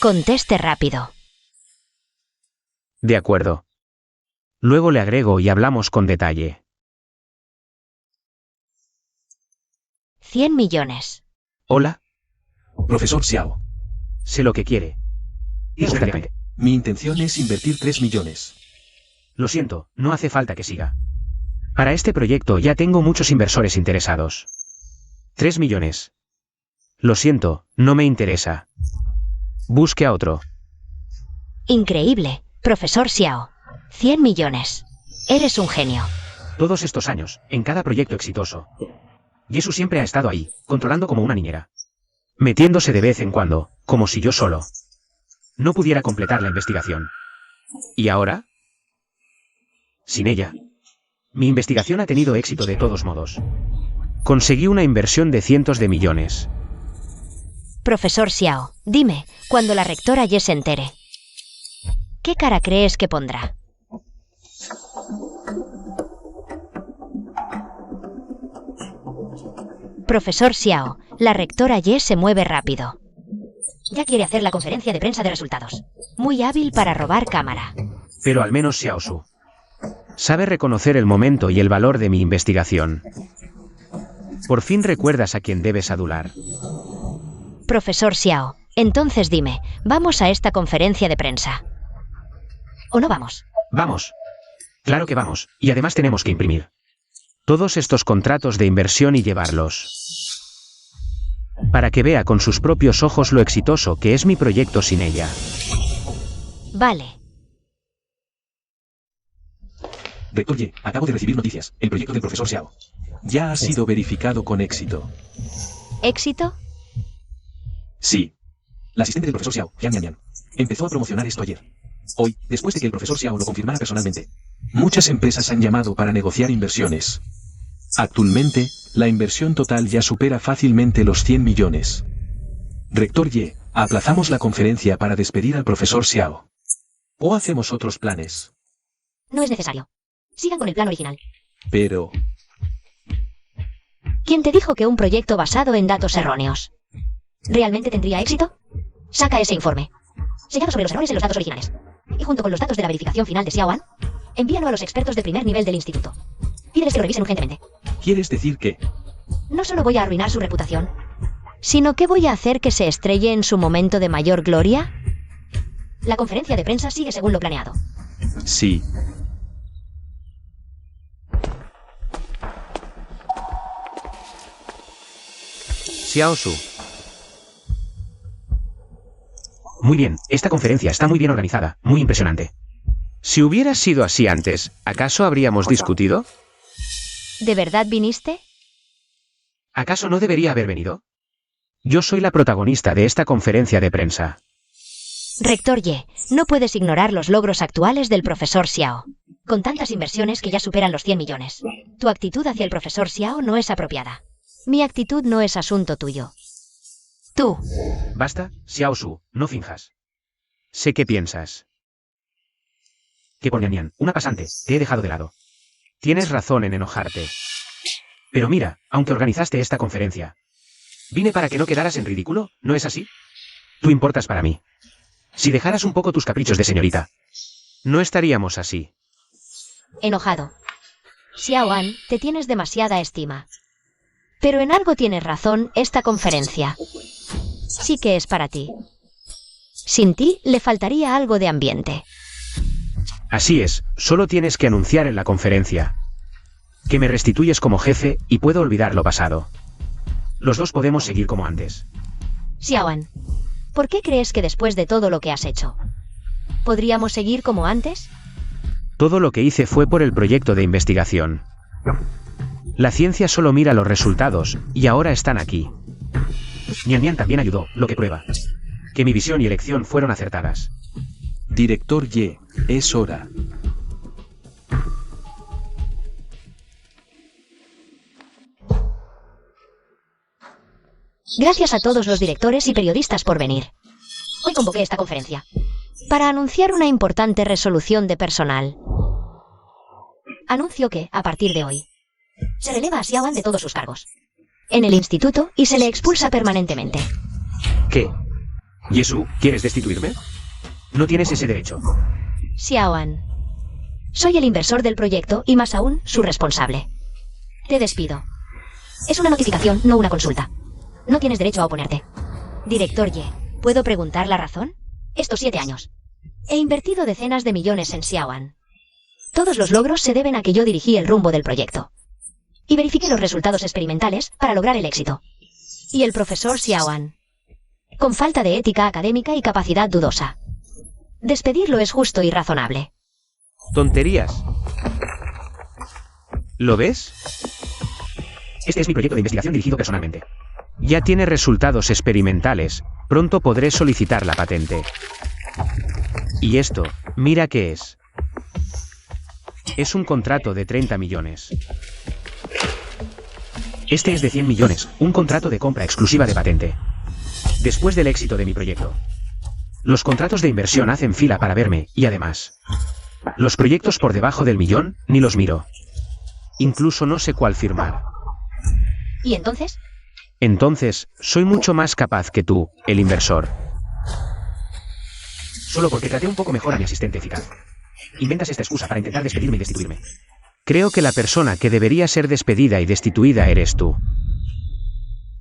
Conteste rápido. De acuerdo. Luego le agrego y hablamos con detalle. 100 millones. Hola. Profesor Xiao. Sé lo que quiere. Mi intención es invertir 3 millones. Lo siento, no hace falta que siga. Para este proyecto ya tengo muchos inversores interesados. 3 millones. Lo siento, no me interesa. Busque a otro. Increíble, profesor Xiao. 100 millones. Eres un genio. Todos estos años, en cada proyecto exitoso, Yesu siempre ha estado ahí, controlando como una niñera. Metiéndose de vez en cuando, como si yo solo no pudiera completar la investigación. ¿Y ahora? Sin ella, mi investigación ha tenido éxito de todos modos. Conseguí una inversión de cientos de millones. Profesor Xiao, dime, cuando la rectora Ye se entere, ¿qué cara crees que pondrá? Profesor Xiao, la rectora Ye se mueve rápido. Ya quiere hacer la conferencia de prensa de resultados. Muy hábil para robar cámara. Pero al menos Xiaosu sabe reconocer el momento y el valor de mi investigación. Por fin recuerdas a quien debes adular. Profesor Xiao, entonces dime, ¿vamos a esta conferencia de prensa? ¿O no vamos? Vamos. Claro que vamos, y además tenemos que imprimir todos estos contratos de inversión y llevarlos para que vea con sus propios ojos lo exitoso que es mi proyecto sin ella. Vale. Rector Ye, acabo de recibir noticias. El proyecto del profesor Xiao Ya ha sido verificado con éxito. ¿Éxito? Sí. La asistente del profesor Xiao, Yang Yan, empezó a promocionar esto ayer. Hoy, después de que el profesor Xiao lo confirmara personalmente. Muchas empresas han llamado para negociar inversiones. Actualmente, la inversión total ya supera fácilmente los 100 millones. Rector Ye, aplazamos la conferencia para despedir al profesor Xiao. ¿O hacemos otros planes? No es necesario. Sigan con el plan original. Pero, ¿Quién te dijo que un proyecto basado en datos erróneos realmente tendría éxito? Saca ese informe, sellado sobre los errores en los datos originales, y junto con los datos de la verificación final de Xiaoan, envíalo a los expertos de primer nivel del instituto. Pídeles que lo revisen urgentemente. ¿Quieres decir que? No solo voy a arruinar su reputación, sino que voy a hacer que se estrelle en su momento de mayor gloria. La conferencia de prensa sigue según lo planeado. sí. Xiaosu. Muy bien, esta conferencia está muy bien organizada, muy impresionante. Si hubiera sido así antes, ¿acaso habríamos discutido? ¿De verdad viniste? ¿Acaso no debería haber venido? Yo soy la protagonista de esta conferencia de prensa. Rector Ye, no puedes ignorar los logros actuales del profesor Xiao. Con tantas inversiones que ya superan los 100 millones. Tu actitud hacia el profesor Xiao no es apropiada. Mi actitud no es asunto tuyo. Tú. Basta, Xiaosu, no finjas. Sé qué piensas. Que por Nian, una pasante, te he dejado de lado. Tienes razón en enojarte. Pero mira, aunque organizaste esta conferencia, vine para que no quedaras en ridículo, ¿no es así? Tú importas para mí. Si dejaras un poco tus caprichos de señorita, no estaríamos así. Enojado. Xiaoan, te tienes demasiada estima. Pero en algo tienes razón, esta conferencia sí que es para ti. Sin ti, le faltaría algo de ambiente. Así es, solo tienes que anunciar en la conferencia que me restituyes como jefe y puedo olvidar lo pasado. Los dos podemos seguir como antes. Xiaoan, ¿por qué crees que después de todo lo que has hecho, podríamos seguir como antes? Todo lo que hice fue por el proyecto de investigación. La ciencia solo mira los resultados, y ahora están aquí. Nian también ayudó, lo que prueba que mi visión y elección fueron acertadas. Director Ye, es hora. Gracias a todos los directores y periodistas por venir. Hoy convoqué esta conferencia para anunciar una importante resolución de personal. Anuncio que, a partir de hoy, se releva a Xiaoan de todos sus cargos en el instituto y se le expulsa permanentemente. ¿Qué? Yesu, ¿quieres destituirme? No tienes ese derecho. Xiaoan, soy el inversor del proyecto y más aún, su responsable. Te despido. Es una notificación, no una consulta. No tienes derecho a oponerte. Director Ye, ¿puedo preguntar la razón? Estos 7 años. He invertido decenas de millones en Xiaoan. Todos los logros se deben a que yo dirigí el rumbo del proyecto y verifiqué los resultados experimentales para lograr el éxito. Y el profesor Xiaoan, con falta de ética académica y capacidad dudosa. Despedirlo es justo y razonable. Tonterías. ¿Lo ves? Este es mi proyecto de investigación dirigido personalmente. Ya tiene resultados experimentales. Pronto podré solicitar la patente. Y esto, mira qué es. Es un contrato de 30 millones. Este es de 100 millones, un contrato de compra exclusiva de patente. Después del éxito de mi proyecto. Los contratos de inversión hacen fila para verme, y además, los proyectos por debajo del millón, ni los miro. Incluso no sé cuál firmar. ¿Y entonces? Entonces, soy mucho más capaz que tú, el inversor. Solo porque traté un poco mejor a mi asistente eficaz. Inventas esta excusa para intentar despedirme y destituirme. Creo que la persona que debería ser despedida y destituida eres tú.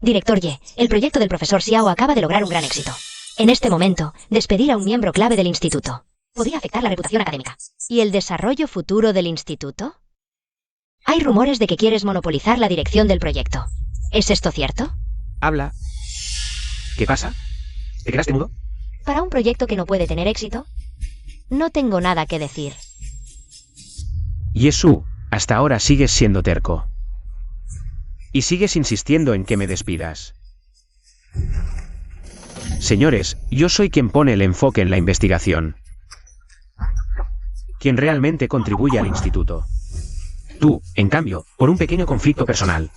Director Ye, el proyecto del profesor Xiao acaba de lograr un gran éxito. En este momento, despedir a un miembro clave del instituto podría afectar la reputación académica. ¿Y el desarrollo futuro del instituto? Hay rumores de que quieres monopolizar la dirección del proyecto. ¿Es esto cierto? Habla. ¿Qué pasa? ¿Te quedaste mudo? Para un proyecto que no puede tener éxito, no tengo nada que decir. Yesu, hasta ahora sigues siendo terco. Y sigues insistiendo en que me despidas. Señores, yo soy quien pone el enfoque en la investigación. Quien realmente contribuye al instituto. Tú, en cambio, por un pequeño conflicto personal,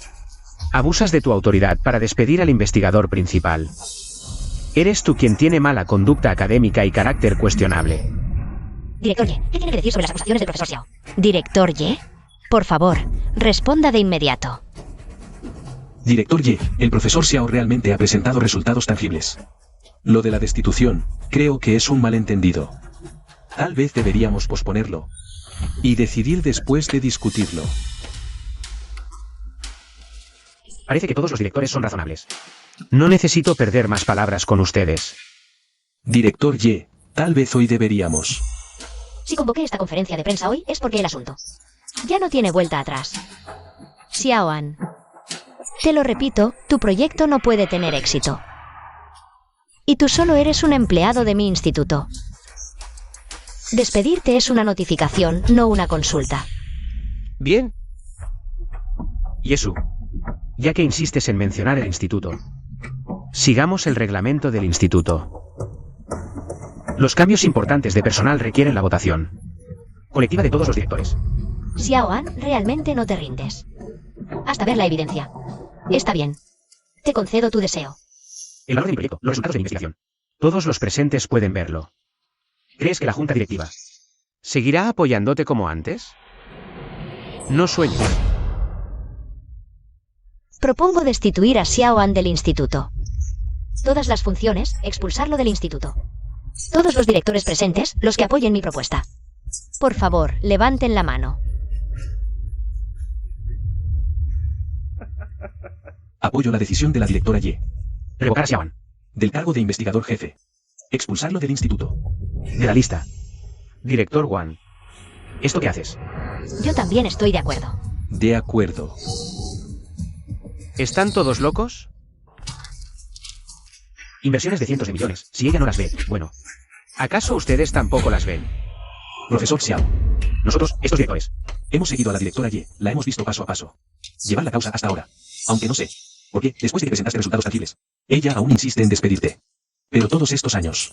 abusas de tu autoridad para despedir al investigador principal. Eres tú quien tiene mala conducta académica y carácter cuestionable. Director Ye, ¿qué tiene que decir sobre las acusaciones del profesor Xiao? Director Ye, por favor, responda de inmediato. Director Ye, el profesor Xiao realmente ha presentado resultados tangibles. Lo de la destitución, creo que es un malentendido. Tal vez deberíamos posponerlo y decidir después de discutirlo. Parece que todos los directores son razonables. No necesito perder más palabras con ustedes. Director Ye, tal vez hoy deberíamos. Si convoqué esta conferencia de prensa hoy es porque el asunto ya no tiene vuelta atrás. Xiaoan, te lo repito, tu proyecto no puede tener éxito. Y tú solo eres un empleado de mi instituto. Despedirte es una notificación, no una consulta. Bien. Yesu, ya que insistes en mencionar el instituto, sigamos el reglamento del instituto. Los cambios importantes de personal requieren la votación colectiva de todos los directores. Xiaoan, realmente no te rindes. Hasta ver la evidencia. Está bien. Te concedo tu deseo. El valor del proyecto, los resultados de la investigación. Todos los presentes pueden verlo. ¿Crees que la junta directiva seguirá apoyándote como antes? No sueñes. Propongo destituir a Xiaoan del instituto. Todas las funciones, expulsarlo del instituto. Todos los directores presentes, los que apoyen mi propuesta. Por favor, levanten la mano. Apoyo la decisión de la directora Ye. revocar a Xiaoan Del cargo de investigador jefe. Expulsarlo del instituto. de la lista? Director Wang. ¿Esto qué haces? Yo también estoy de acuerdo. De acuerdo. ¿Están todos locos? Inversiones de cientos de millones. Si ella no las ve, bueno. ¿Acaso ustedes tampoco las ven? Profesor Xiao. Nosotros, estos directores, Hemos seguido a la directora Ye, la hemos visto paso a paso. Llevar la causa hasta ahora. Aunque no sé. Porque, después de que presentaste resultados tangibles, ella aún insiste en despedirte. Pero todos estos años,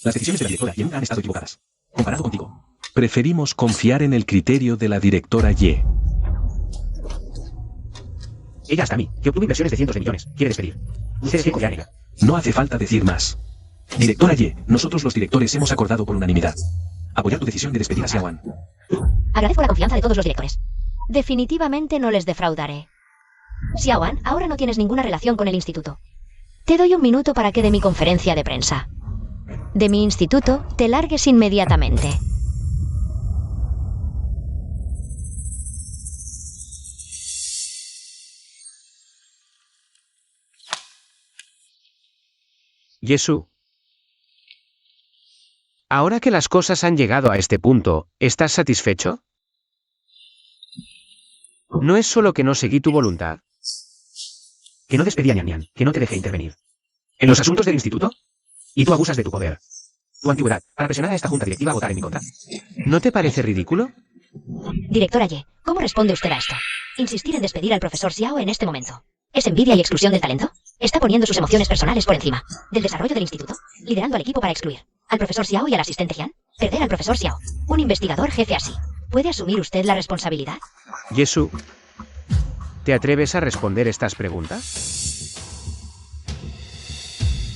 las decisiones de la directora Ye nunca han estado equivocadas. Comparado contigo. Preferimos confiar en el criterio de la directora Ye. ella hasta a mí, que obtuvo inversiones de cientos de millones, quiere despedir. Ustedes qué copiar, nega. No hace falta decir más. Directora Ye, nosotros los directores hemos acordado por unanimidad apoyar tu decisión de despedir a Xiaoan. Agradezco la confianza de todos los directores. Definitivamente no les defraudaré. Xiaoan, ahora no tienes ninguna relación con el instituto. Te doy un minuto para que de mi conferencia de prensa. De mi instituto, te largues inmediatamente. Yesu. Ahora que las cosas han llegado a este punto, ¿estás satisfecho? No es solo que no seguí tu voluntad. Que no despedí a Nian Nian, que no te dejé intervenir. ¿En los asuntos del instituto? Y tú abusas de tu poder. Tu antigüedad, para presionar a esta junta directiva a votar en mi contra. ¿No te parece ridículo? Directora Ye, ¿cómo responde usted a esto? Insistir en despedir al profesor Xiao en este momento. ¿Es envidia y exclusión del talento? ¿Está poniendo sus emociones personales por encima del desarrollo del instituto? ¿Liderando al equipo para excluir al profesor Xiao y al asistente Jian? ¿Perder al profesor Xiao? Un investigador jefe así. ¿Puede asumir usted la responsabilidad? Yesu, ¿te atreves a responder estas preguntas?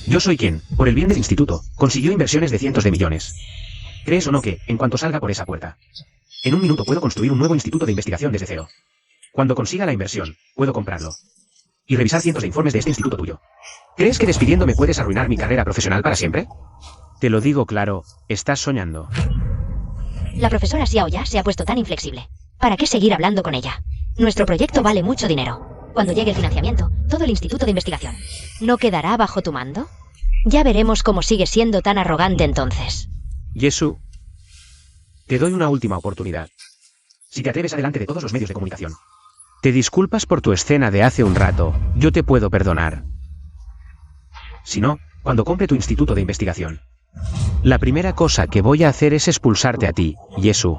Yo soy quien, por el bien del instituto, consiguió inversiones de cientos de millones. ¿Crees o no que, en cuanto salga por esa puerta, en un minuto puedo construir un nuevo instituto de investigación desde cero? Cuando consiga la inversión, puedo comprarlo y revisar cientos de informes de este instituto tuyo. ¿Crees que despidiéndome puedes arruinar mi carrera profesional para siempre? Te lo digo claro, estás soñando. La profesora Xiao ya se ha puesto tan inflexible. ¿Para qué seguir hablando con ella? Nuestro proyecto vale mucho dinero. Cuando llegue el financiamiento, todo el instituto de investigación ¿no quedará bajo tu mando? Ya veremos cómo sigue siendo tan arrogante entonces. Yesu, te doy una última oportunidad. Si te atreves delante de todos los medios de comunicación. Te disculpas por tu escena de hace un rato, yo te puedo perdonar. Si no, cuando compre tu instituto de investigación. La primera cosa que voy a hacer es expulsarte a ti, Yesu.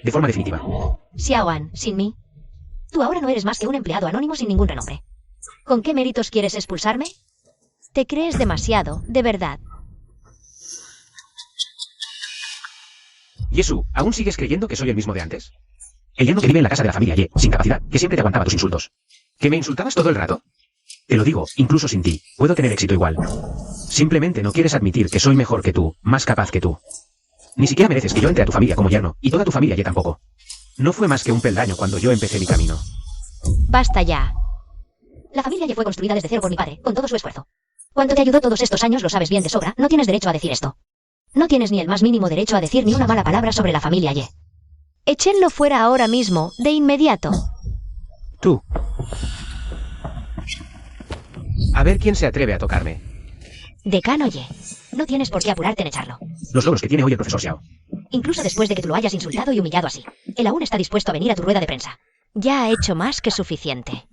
De forma definitiva. Xiaoan, sin mí. Tú ahora no eres más que un empleado anónimo sin ningún renombre. ¿Con qué méritos quieres expulsarme? Te crees demasiado, de verdad. Yesu, ¿aún sigues creyendo que soy el mismo de antes? El yerno que vive en la casa de la familia Ye, sin capacidad, que siempre te aguantaba tus insultos. ¿Que me insultabas todo el rato? Te lo digo, incluso sin ti, puedo tener éxito igual. Simplemente no quieres admitir que soy mejor que tú, más capaz que tú. Ni siquiera mereces que yo entre a tu familia como yerno, y toda tu familia Ye tampoco. No fue más que un peldaño cuando yo empecé mi camino. Basta ya. La familia Ye fue construida desde cero por mi padre, con todo su esfuerzo. Cuando te ayudó todos estos años lo sabes bien de sobra, no tienes derecho a decir esto. No tienes ni el más mínimo derecho a decir ni una mala palabra sobre la familia Ye. Échenlo fuera ahora mismo, de inmediato. Tú. A ver quién se atreve a tocarme. Decano Ye, no tienes por qué apurarte en echarlo. Los logros que tiene hoy el profesor Xiao. Incluso después de que tú lo hayas insultado y humillado así, él aún está dispuesto a venir a tu rueda de prensa. Ya ha hecho más que suficiente.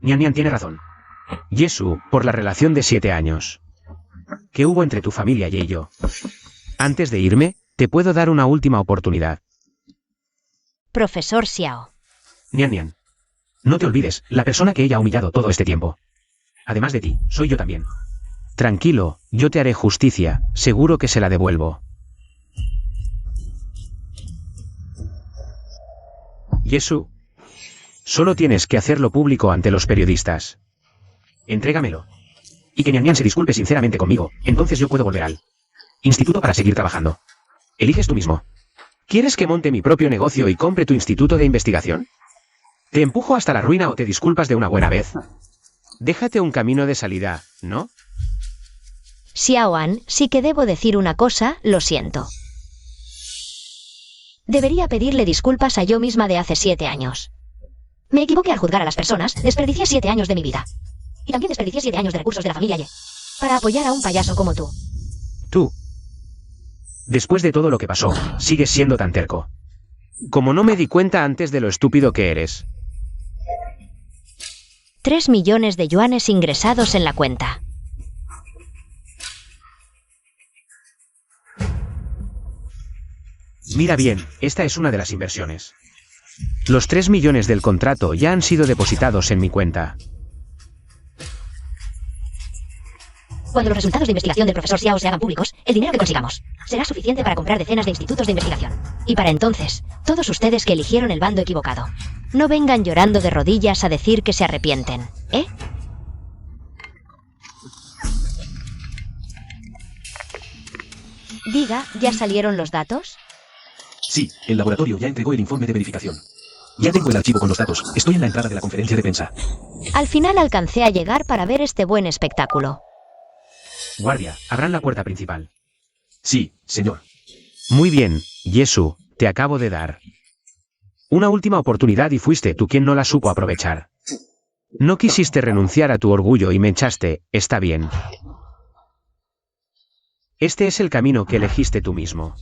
Nian Nian tiene razón. Yesu, por la relación de 7 años que hubo entre tu familia Ye y yo. Antes de irme, te puedo dar una última oportunidad. Profesor Xiao. Nian Nian. No te olvides, la persona que ella ha humillado todo este tiempo. Además de ti, soy yo también. Tranquilo, yo te haré justicia, seguro que se la devuelvo. Yesu. Solo tienes que hacerlo público ante los periodistas. Entrégamelo. Y que Nian Nian se disculpe sinceramente conmigo, entonces yo puedo volver al instituto para seguir trabajando. Eliges tú mismo. ¿Quieres que monte mi propio negocio y compre tu instituto de investigación? ¿Te empujo hasta la ruina o te disculpas de una buena vez? Déjate un camino de salida, ¿no? Xiaoan, sí que debo decir una cosa, lo siento. Debería pedirle disculpas a yo misma de hace 7 años. Me equivoqué al juzgar a las personas, desperdicié 7 años de mi vida. Y también desperdicié 7 años de recursos de la familia Ye. Para apoyar a un payaso como tú. Tú. Después de todo lo que pasó, sigues siendo tan terco. Como no me di cuenta antes de lo estúpido que eres. 3 millones de yuanes ingresados en la cuenta. Mira bien, esta es una de las inversiones. Los 3 millones del contrato ya han sido depositados en mi cuenta. Cuando los resultados de investigación del profesor Xiao se hagan públicos, el dinero que consigamos será suficiente para comprar decenas de institutos de investigación. Y para entonces, todos ustedes que eligieron el bando equivocado, no vengan llorando de rodillas a decir que se arrepienten, ¿eh? Diga, ¿ya salieron los datos? Sí, el laboratorio ya entregó el informe de verificación. Ya tengo el archivo con los datos, estoy en la entrada de la conferencia de prensa. Al final alcancé a llegar para ver este buen espectáculo. Guardia, abran la puerta principal. Sí, señor. Muy bien, Yesu, te acabo de dar una última oportunidad y fuiste tú quien no la supo aprovechar. No quisiste renunciar a tu orgullo y me echaste, está bien. Este es el camino que elegiste tú mismo.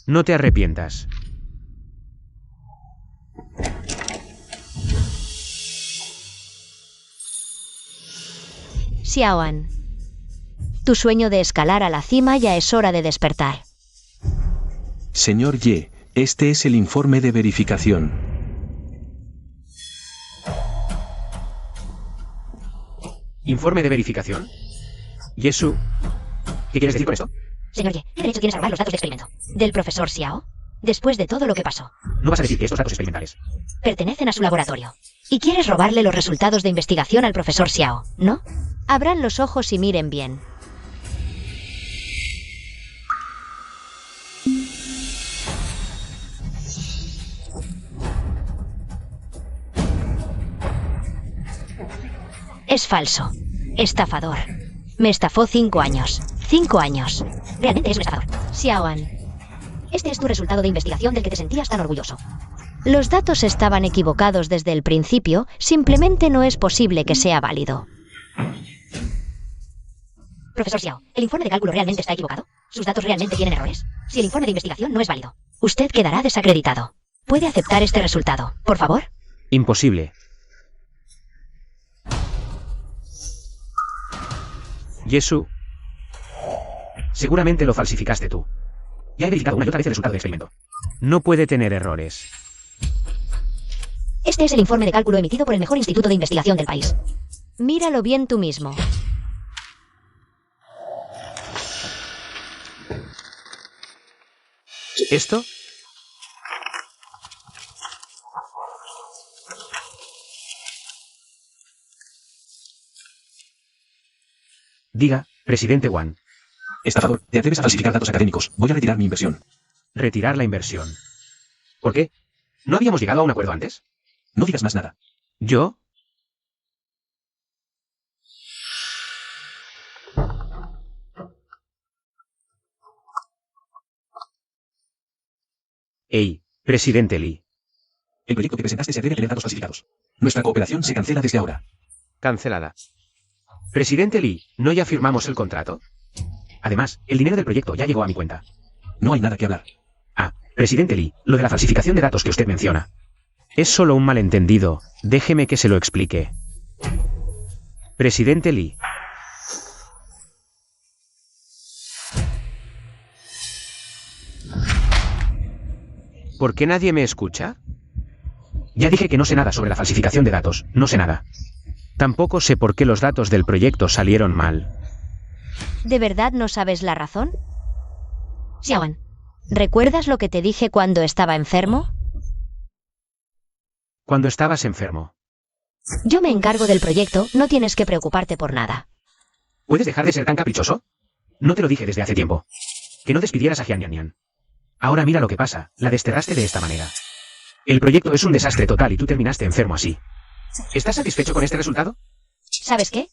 No te arrepientas. Xiaoan, tu sueño de escalar a la cima ya es hora de despertar. Señor Ye, este es el informe de verificación. Informe de verificación. Yesu, ¿qué quieres decir con esto? Señor Ye, ¿qué derecho tienes a robar los datos de experimento? ¿Del profesor Xiao? Después de todo lo que pasó. No vas a decir que estos datos experimentales Pertenecen a su laboratorio. Y quieres robarle los resultados de investigación al profesor Xiao, ¿no? Abran los ojos y miren bien. Es falso. Estafador. Me estafó 5 años. 5 años. Realmente es un estafador. Xiaoan, este es tu resultado de investigación del que te sentías tan orgulloso. Los datos estaban equivocados desde el principio, simplemente no es posible que sea válido. Profesor Xiao, ¿el informe de cálculo realmente está equivocado? ¿Sus datos realmente tienen errores? Si el informe de investigación no es válido, usted quedará desacreditado. ¿Puede aceptar este resultado, por favor? Imposible. Yesu, seguramente lo falsificaste tú. Ya he verificado una y otra vez el resultado del experimento. No puede tener errores. Este es el informe de cálculo emitido por el mejor instituto de investigación del país. Míralo bien tú mismo. ¿Esto? Diga, presidente Wang. Estafador, ¿te atreves a falsificar datos académicos? Voy a retirar mi inversión. Retirar la inversión. ¿Por qué? ¿No habíamos llegado a un acuerdo antes? No digas más nada. ¿Yo? Hey, presidente Li. El proyecto que presentaste se atreve a tener datos falsificados. Nuestra cooperación se cancela desde ahora. Cancelada. Presidente Li, ¿no ya firmamos el contrato? Además, el dinero del proyecto ya llegó a mi cuenta. No hay nada que hablar. Ah, presidente Li, lo de la falsificación de datos que usted menciona. Es solo un malentendido, déjeme que se lo explique. Presidente Li. ¿Por qué nadie me escucha? Ya dije que no sé nada sobre la falsificación de datos, no sé nada. Tampoco sé por qué los datos del proyecto salieron mal. ¿De verdad no sabes la razón? Xiaoan, ¿recuerdas lo que te dije cuando estaba enfermo? Cuando estabas enfermo. Yo me encargo del proyecto, no tienes que preocuparte por nada. ¿Puedes dejar de ser tan caprichoso? No te lo dije desde hace tiempo. Que no despidieras a Jian Yan Yan. Ahora mira lo que pasa, la desterraste de esta manera. El proyecto es un desastre total y tú terminaste enfermo así. ¿Estás satisfecho con este resultado? ¿Sabes qué?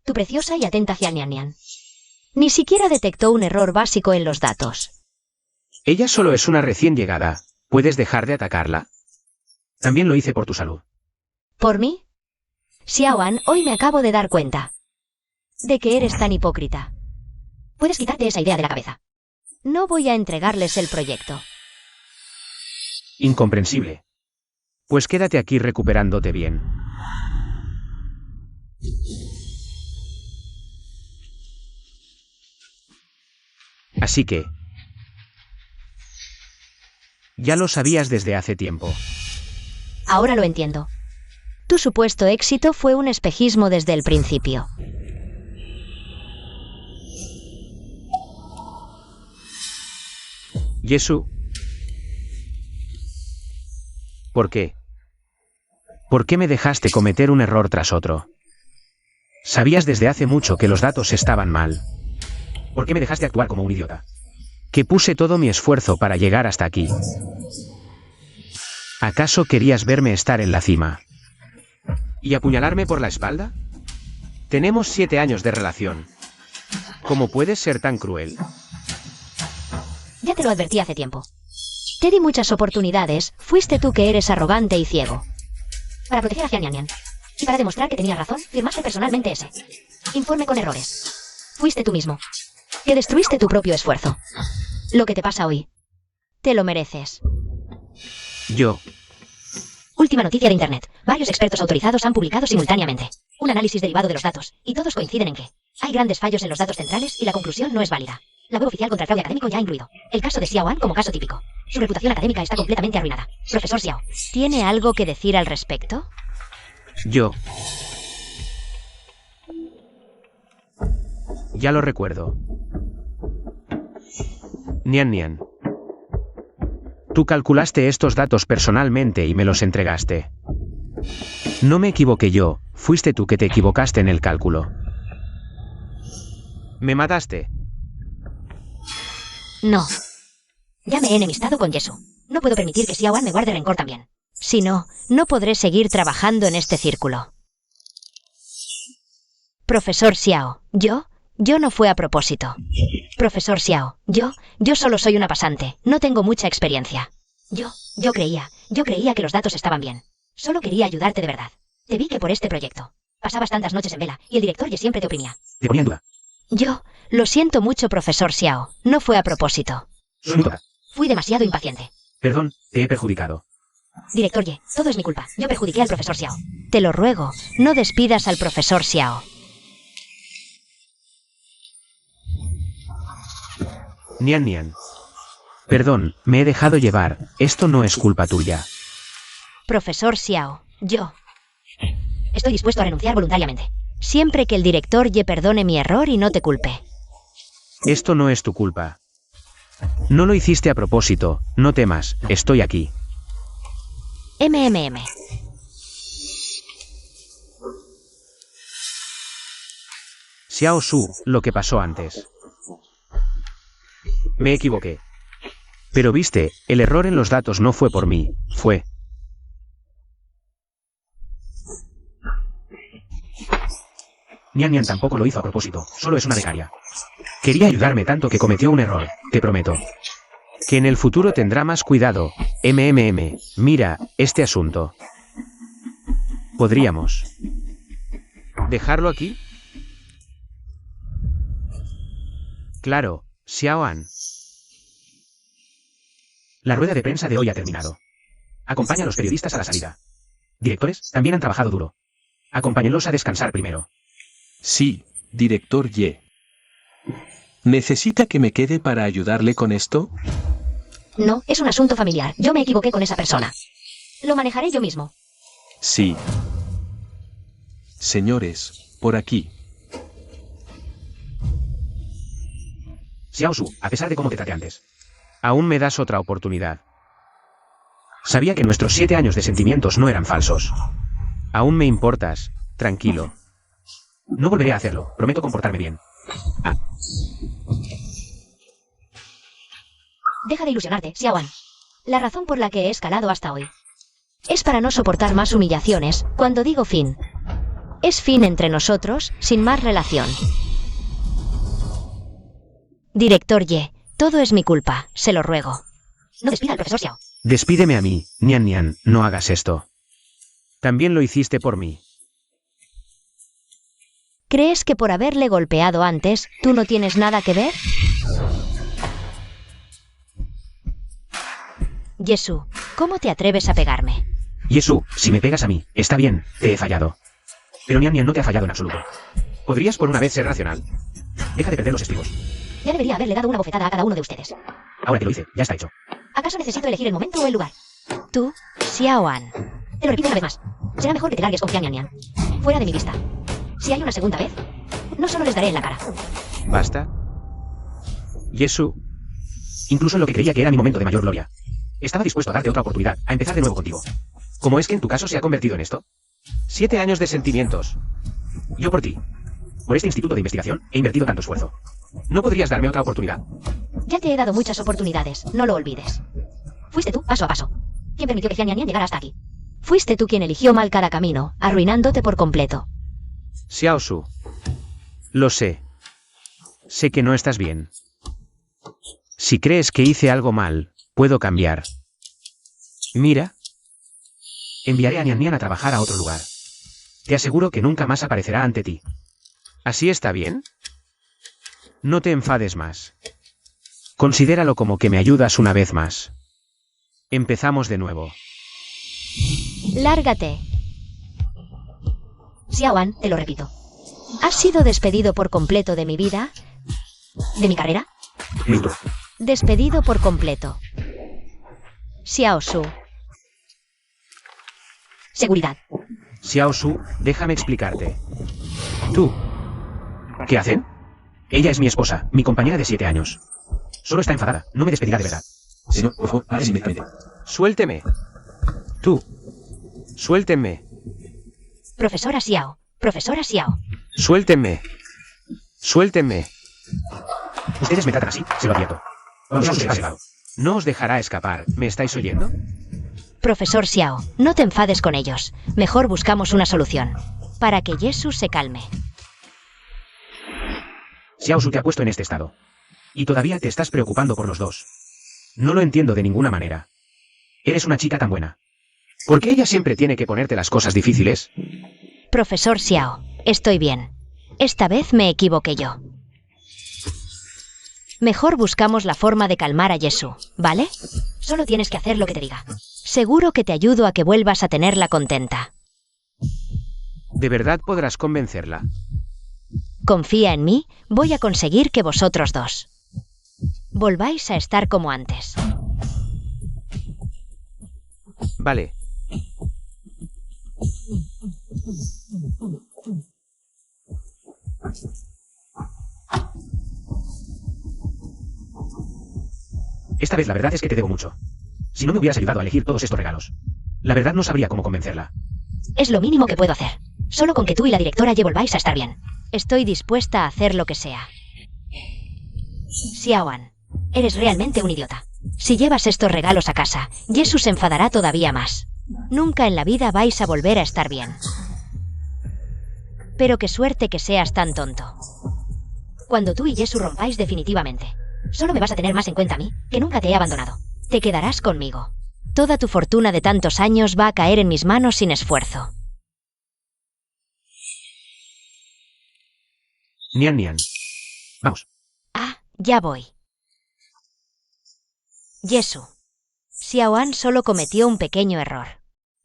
Tu preciosa y atenta Jian Yan Yan ni siquiera detectó un error básico en los datos. Ella solo es una recién llegada. ¿Puedes dejar de atacarla? También lo hice por tu salud. ¿Por mí? Xiaoan, hoy me acabo de dar cuenta de que eres tan hipócrita. Puedes quitarte esa idea de la cabeza. No voy a entregarles el proyecto. Incomprensible. Pues quédate aquí recuperándote bien. Así que... ya lo sabías desde hace tiempo. Ahora lo entiendo. Tu supuesto éxito fue un espejismo desde el principio. Yesu. ¿Por qué? ¿Por qué me dejaste cometer un error tras otro? Sabías desde hace mucho que los datos estaban mal. ¿Por qué me dejaste actuar como un idiota? Que puse todo mi esfuerzo para llegar hasta aquí. ¿Acaso querías verme estar en la cima? ¿Y apuñalarme por la espalda? Tenemos 7 años de relación. ¿Cómo puedes ser tan cruel? Ya te lo advertí hace tiempo. Te di muchas oportunidades, fuiste tú que eres arrogante y ciego. Para proteger a Jian Yan Yan. Y para demostrar que tenía razón, firmaste personalmente ese informe con errores. Fuiste tú mismo que destruiste tu propio esfuerzo. Lo que te pasa hoy, te lo mereces. Yo. Última noticia de Internet. Varios expertos autorizados han publicado simultáneamente un análisis derivado de los datos, y todos coinciden en que hay grandes fallos en los datos centrales y la conclusión no es válida. La web oficial contra el fraude académico ya ha incluido el caso de Xiao An como caso típico. Su reputación académica está completamente arruinada. Profesor Xiao, ¿tiene algo que decir al respecto? Yo. Ya lo recuerdo. Nian Nian. Tú calculaste estos datos personalmente y me los entregaste. No me equivoqué yo, fuiste tú que te equivocaste en el cálculo. ¿Me mataste? No. Ya me he enemistado con Yesu. No puedo permitir que Xiao An me guarde rencor también. Si no, no podré seguir trabajando en este círculo. Profesor Xiao, yo no fue a propósito. Profesor Xiao, yo solo soy una pasante, no tengo mucha experiencia. Yo creía que los datos estaban bien. Solo quería ayudarte de verdad. Te vi que por este proyecto pasabas tantas noches en vela y el director ya siempre te oprimía. Te ponía en duda. Yo lo siento mucho, profesor Xiao, no fue a propósito. Fui demasiado impaciente. Perdón, te he perjudicado. Director Ye, todo es mi culpa. Yo perjudiqué al profesor Xiao. Te lo ruego, no despidas al profesor Xiao. Nian Nian. Perdón, me he dejado llevar. Esto no es culpa tuya. Profesor Xiao, yo estoy dispuesto a renunciar voluntariamente. Siempre que el director Ye perdone mi error y no te culpe. Esto no es tu culpa. No lo hiciste a propósito, no temas, estoy aquí. MMM. Xiao Su, lo que pasó antes. Me equivoqué. Pero viste, el error en los datos no fue por mí, fue... Nian Nian tampoco lo hizo a propósito, solo es una becaria. Quería ayudarme tanto que cometió un error, te prometo. Que en el futuro tendrá más cuidado. Mira, este asunto. ¿Podríamos dejarlo aquí? Claro, Xiao An. La rueda de prensa de hoy ha terminado. Acompaña a los periodistas a la salida. Directores, también han trabajado duro. Acompáñenlos a descansar primero. Sí, director Ye. ¿Necesita que me quede para ayudarle con esto? No, es un asunto familiar. Yo me equivoqué con esa persona. Lo manejaré yo mismo. Sí. Señores, por aquí. Xiao Su, a pesar de cómo te traté antes, aún me das otra oportunidad. Sabía que nuestros 7 años de sentimientos no eran falsos. Aún me importas, tranquilo. No volveré a hacerlo, prometo comportarme bien. Deja de ilusionarte, Xiao An. La razón por la que he escalado hasta hoy es para no soportar más humillaciones. Cuando digo fin, es fin entre nosotros, sin más relación. Director Ye, todo es mi culpa, se lo ruego. No despida al profesor Xiao. Despídeme a mí, Nian Nian, no hagas esto. También lo hiciste por mí. ¿Crees que por haberle golpeado antes, tú no tienes nada que ver? Yesu, ¿cómo te atreves a pegarme? Yesu, si me pegas a mí, está bien, te he fallado. Pero Nian Nian no te ha fallado en absoluto. ¿Podrías por una vez ser racional? Deja de perder los estribos. Ya debería haberle dado una bofetada a cada uno de ustedes. Ahora que lo hice, ya está hecho. ¿Acaso necesito elegir el momento o el lugar? Tú, Xiao An. Te lo repito una vez más. Será mejor que te largues con Nian Nian. Fuera de mi vista. Si hay una segunda vez, no solo les daré en la cara. ¿Basta? Yesu. Incluso en lo que creía que era mi momento de mayor gloria. Estaba dispuesto a darte otra oportunidad, a empezar de nuevo contigo. ¿Cómo es que en tu caso se ha convertido en esto? 7 años de sentimientos. Yo por ti. Por este instituto de investigación he invertido tanto esfuerzo. ¿No podrías darme otra oportunidad? Ya te he dado muchas oportunidades, no lo olvides. Fuiste tú, paso a paso. ¿Quién permitió que Nian Nian llegara hasta aquí? Fuiste tú quien eligió mal cada camino, arruinándote por completo. Xiao Su. Lo sé. Sé que no estás bien. Si crees que hice algo mal, puedo cambiar. Mira. Enviaré a Nian Nian a trabajar a otro lugar. Te aseguro que nunca más aparecerá ante ti. ¿Así está bien? No te enfades más. Considéralo como que me ayudas una vez más. Empezamos de nuevo. Lárgate. Xiaoan, te lo repito. ¿Has sido despedido por completo de mi vida? ¿De mi carrera? Minto. Despedido por completo. Xiao Su. Seguridad. Xiao Su, déjame explicarte. ¿Tú? ¿Qué hacen? Ella es mi esposa, mi compañera de 7 años. Solo está enfadada, no me despedirá de verdad. Señor, por favor, hágase inmediatamente. Suélteme. Tú. Suéltenme. Profesora Xiao. Profesora Xiao. Suéltenme. Suéltenme. Ustedes me tratan así, se lo advierto. Xiao Su se ha llegado. No os dejará escapar, ¿me estáis oyendo? Profesor Xiao, no te enfades con ellos. Mejor buscamos una solución. Para que Jesús se calme. Xiao Su te ha puesto en este estado. Y todavía te estás preocupando por los dos. No lo entiendo de ninguna manera. Eres una chica tan buena. ¿Por qué ella siempre tiene que ponerte las cosas difíciles? Profesor Xiao, estoy bien. Esta vez me equivoqué yo. Mejor buscamos la forma de calmar a Jesús, ¿vale? Solo tienes que hacer lo que te diga. Seguro que te ayudo a que vuelvas a tenerla contenta. ¿De verdad podrás convencerla? Confía en mí, voy a conseguir que vosotros dos volváis a estar como antes. Vale. Esta vez la verdad es que te debo mucho. Si no me hubieras ayudado a elegir todos estos regalos, la verdad no sabría cómo convencerla. Es lo mínimo que puedo hacer. Solo con que tú y la directora Ye volváis a estar bien. Estoy dispuesta a hacer lo que sea. Xiaoan, eres realmente un idiota. Si llevas estos regalos a casa, Jesús se enfadará todavía más. Nunca en la vida vais a volver a estar bien. Pero qué suerte que seas tan tonto. Cuando tú y Jesús rompáis definitivamente, solo me vas a tener más en cuenta a mí, que nunca te he abandonado. Te quedarás conmigo. Toda tu fortuna de tantos años va a caer en mis manos sin esfuerzo. Nian Nian. Vamos. Ah, ya voy. Jesús. Xiaoan solo cometió un pequeño error.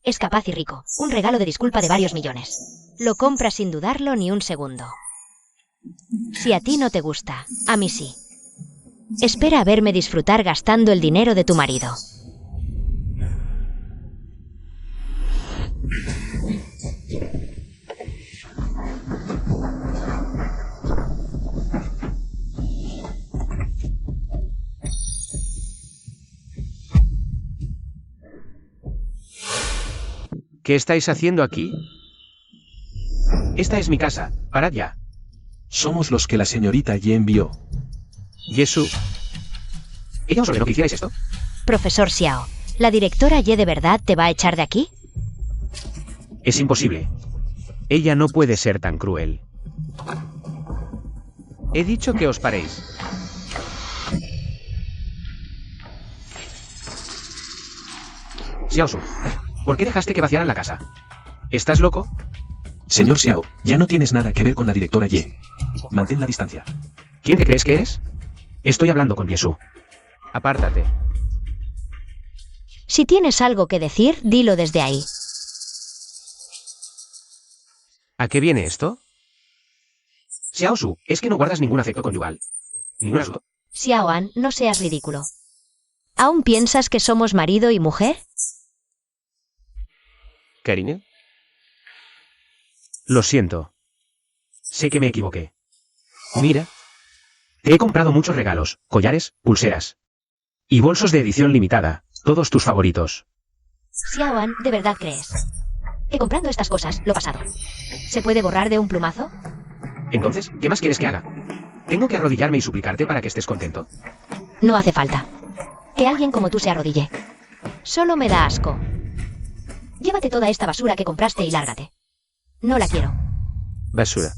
Es capaz y rico, un regalo de disculpa de varios millones. Lo compra sin dudarlo ni un segundo. Si a ti no te gusta, a mí sí. Espera a verme disfrutar gastando el dinero de tu marido. ¿Qué estáis haciendo aquí? Esta es mi casa, parad ya. Somos los que la señorita Ye envió. Jesús. ¿Ella os ordenó que hicierais esto? Profesor Xiao, ¿la directora Ye de verdad te va a echar de aquí? Es imposible. Ella no puede ser tan cruel. He dicho que os paréis. Xiaosu, ¿por qué dejaste que vaciaran la casa? ¿Estás loco? Señor Xiao, ya no tienes nada que ver con la directora Ye. Mantén la distancia. ¿Quién te crees que eres? Estoy hablando con Jesús. Apártate. Si tienes algo que decir, dilo desde ahí. ¿A qué viene esto? Xiaosu, es que no guardas ningún afecto conyugal. Ningún asunto. Xiaoan, no seas ridículo. ¿Aún piensas que somos marido y mujer? ¿Cariño? Lo siento. Sé que me equivoqué. Mira. Te he comprado muchos regalos, collares, pulseras. Y bolsos de edición limitada, todos tus favoritos. Xiaoan, ¿de verdad crees que comprando estas cosas, lo pasado, se puede borrar de un plumazo? Entonces, ¿qué más quieres que haga? ¿Tengo que arrodillarme y suplicarte para que estés contento? No hace falta que alguien como tú se arrodille. Solo me da asco. Llévate toda esta basura que compraste y lárgate. No la quiero. Basura.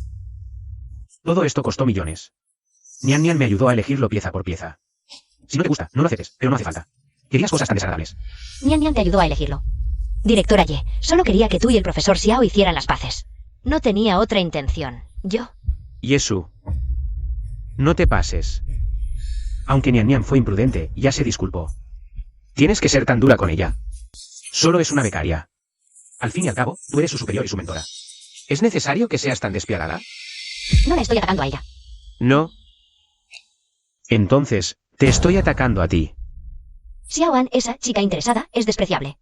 Todo esto costó millones. Nian Nian me ayudó a elegirlo pieza por pieza. Si no te gusta, no lo aceptes, pero no hace falta. Querías cosas tan desagradables. Nian Nian te ayudó a elegirlo. Directora Ye, solo quería que tú y el profesor Xiao hicieran las paces. No tenía otra intención. Yo. Jesús. No te pases. Aunque Nian Nian fue imprudente, ya se disculpó. Tienes que ser tan dura con ella. Solo es una becaria. Al fin y al cabo, tú eres su superior y su mentora. ¿Es necesario que seas tan despiadada? No la estoy atacando a ella. No. Entonces, te estoy atacando a ti. Xiaoan, esa chica interesada, es despreciable.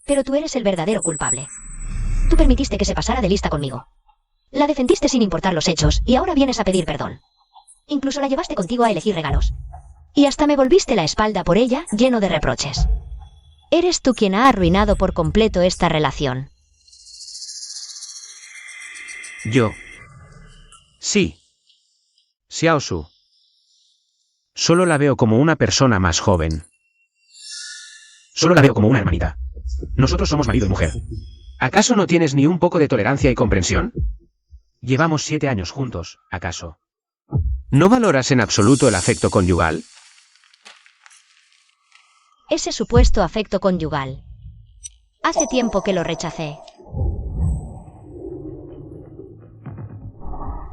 Pero tú eres el verdadero culpable. Tú permitiste que se pasara de lista conmigo. La defendiste sin importar los hechos, y ahora vienes a pedir perdón. Incluso la llevaste contigo a elegir regalos. Y hasta me volviste la espalda por ella, lleno de reproches. Eres tú quien ha arruinado por completo esta relación. Yo. Sí. Xiaosu. Solo la veo como una persona más joven. Solo la veo como una hermanita. Nosotros somos marido y mujer. ¿Acaso no tienes ni un poco de tolerancia y comprensión? Llevamos 7 años juntos, ¿acaso? ¿No valoras en absoluto el afecto conyugal? Ese supuesto afecto conyugal. Hace tiempo que lo rechacé.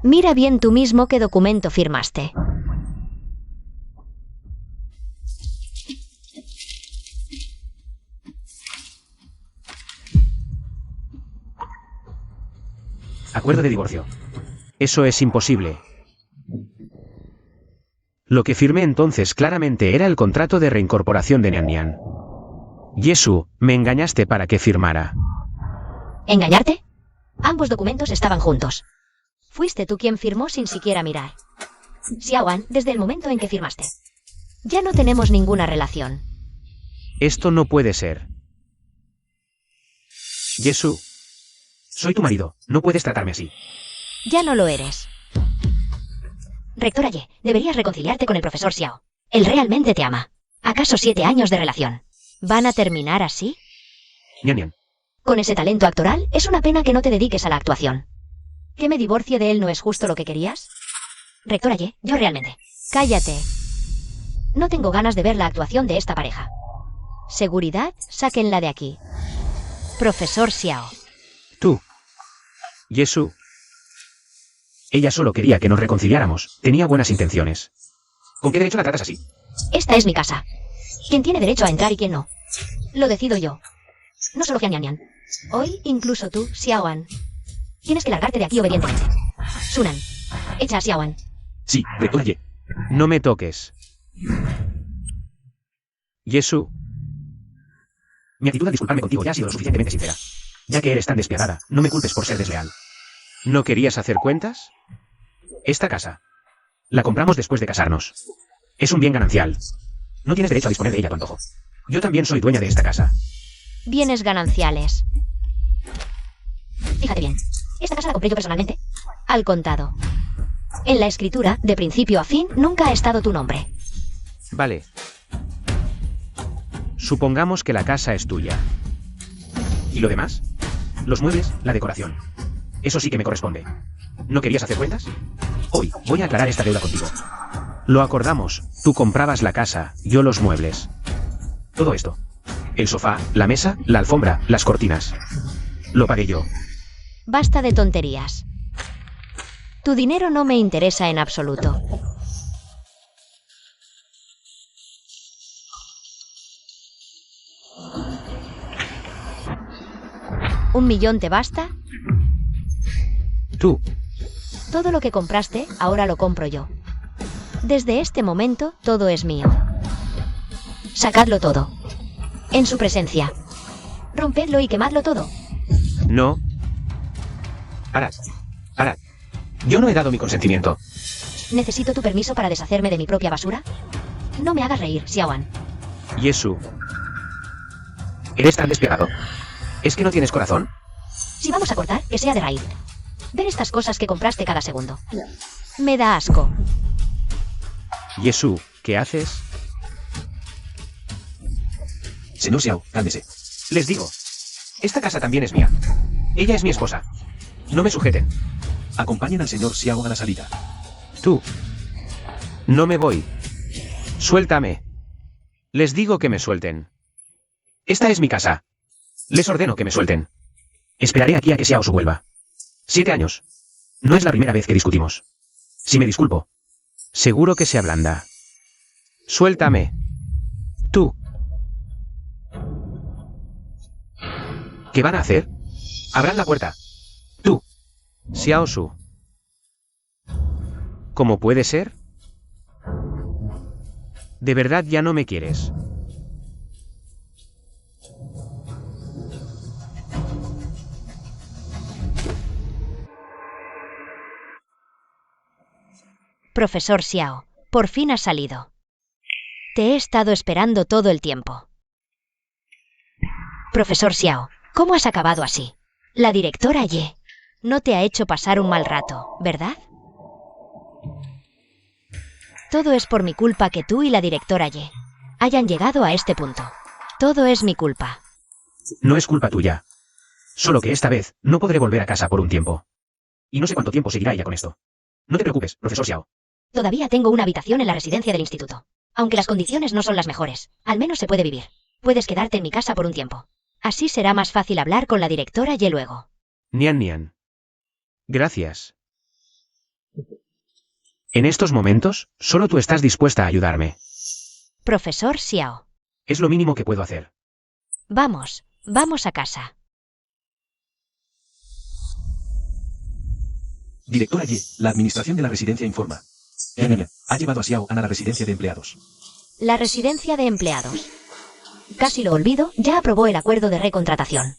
Mira bien tú mismo qué documento firmaste. Acuerdo de divorcio. Eso es imposible. Lo que firmé entonces claramente era el contrato de reincorporación de Nian Nian. Yesu, me engañaste para que firmara. ¿Engañarte? Ambos documentos estaban juntos. Fuiste tú quien firmó sin siquiera mirar. Xiaoan, desde el momento en que firmaste. Ya no tenemos ninguna relación. Esto no puede ser. Yesu, soy tu marido, no puedes tratarme así. Ya no lo eres. Rectora Ye, deberías reconciliarte con el profesor Xiao. Él realmente te ama. ¿Acaso 7 años de relación van a terminar así? Nian Nian. Con ese talento actoral, es una pena que no te dediques a la actuación. ¿Que me divorcie de él no es justo lo que querías? Rectora Ye, yo realmente... Cállate. No tengo ganas de ver la actuación de esta pareja. Seguridad, sáquenla de aquí. Profesor Xiao. Tú. Yesu. Ella solo quería que nos reconciliáramos. Tenía buenas intenciones. ¿Con qué derecho la tratas así? Esta es mi casa. ¿Quién tiene derecho a entrar y quién no? Lo decido yo. No solo Jian Nian. Hoy, incluso tú, Xiaoan. Tienes que largarte de aquí obedientemente. Sunan, echa a Xiaoan. Sí, rectora Ye. No me toques. Yesu. Mi actitud al disculparme contigo ya ha sido lo suficientemente sincera. Ya que eres tan despiadada, no me culpes por ser desleal. ¿No querías hacer cuentas? Esta casa. La compramos después de casarnos. Es un bien ganancial. No tienes derecho a disponer de ella a tu antojo. Yo también soy dueña de esta casa. Bienes gananciales. Fíjate bien. Esta casa la compré yo personalmente. Al contado. En la escritura, de principio a fin, nunca ha estado tu nombre. Vale. Supongamos que la casa es tuya. ¿Y lo demás? Los muebles, la decoración. Eso sí que me corresponde. ¿No querías hacer cuentas? Hoy voy a aclarar esta deuda contigo. Lo acordamos. Tú comprabas la casa, yo los muebles. Todo esto. El sofá, la mesa, la alfombra, las cortinas. Lo pagué yo. Basta de tonterías. Tu dinero no me interesa en absoluto. ¿1 millón te basta? Tú. Todo lo que compraste, ahora lo compro yo. Desde este momento, todo es mío. Sacadlo todo. En su presencia. Rompedlo y quemadlo todo. No. Parad. Parad. Yo no he dado mi consentimiento. ¿Necesito tu permiso para deshacerme de mi propia basura? No me hagas reír, Xiaoan. Yesu. ¿Eres tan despiadado? ¿Es que no tienes corazón? Si vamos a cortar, que sea de raíz. Ver estas cosas que compraste cada segundo. Me da asco. Yesu, ¿qué haces? Señor Xiao, cálmese. Les digo. Esta casa también es mía. Ella es mi esposa. No me sujeten. Acompañen al señor Xiao a la salida. Tú. No me voy. Suéltame. Les digo que me suelten. Esta es mi casa. Les ordeno que me suelten. Esperaré aquí a que Xiao su vuelva. 7 años. No es la primera vez que discutimos. Si me disculpo, seguro que se ablanda. Suéltame. Tú. ¿Qué van a hacer? Abran la puerta. Tú. Xiao Su. ¿Cómo puede ser? ¿De verdad ya no me quieres? Profesor Xiao, por fin has salido. Te he estado esperando todo el tiempo. Profesor Xiao, ¿cómo has acabado así? La directora Ye no te ha hecho pasar un mal rato, ¿verdad? Todo es por mi culpa que tú y la directora Ye hayan llegado a este punto. Todo es mi culpa. No es culpa tuya. Solo que esta vez no podré volver a casa por un tiempo. Y no sé cuánto tiempo seguirá ella con esto. No te preocupes, profesor Xiao. Todavía tengo una habitación en la residencia del instituto. Aunque las condiciones no son las mejores, al menos se puede vivir. Puedes quedarte en mi casa por un tiempo. Así será más fácil hablar con la directora Ye luego. Nian Nian. Gracias. En estos momentos, solo tú estás dispuesta a ayudarme. Profesor Xiao. Es lo mínimo que puedo hacer. Vamos a casa. Directora Ye, la administración de la residencia informa. Ha llevado a Xiao An a la residencia de empleados. La residencia de empleados. Casi lo olvido, ya aprobó el acuerdo de recontratación.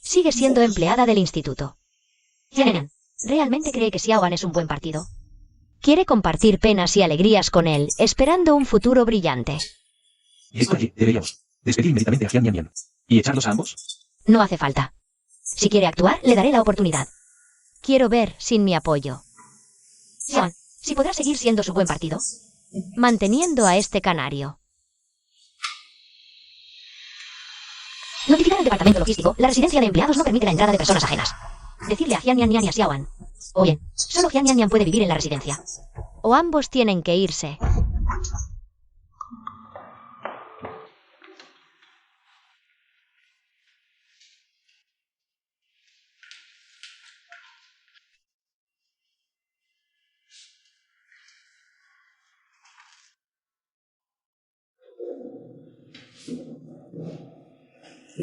Sigue siendo empleada del instituto. Yan, ¿realmente cree que Xiao An es un buen partido? Quiere compartir penas y alegrías con él, esperando un futuro brillante. Directora Ye, deberíamos despedir inmediatamente a Jian Yan Yan. ¿Y echarlos a ambos? No hace falta. Si quiere actuar, le daré la oportunidad. Quiero ver sin mi apoyo. Xiao An, si podrá seguir siendo su buen partido. Manteniendo a este canario. Notificar al departamento logístico, la residencia de empleados no permite la entrada de personas ajenas. Decirle a Jian Yan Yan y a Xiao An. O bien, solo Jian Yan Yan puede vivir en la residencia. O ambos tienen que irse.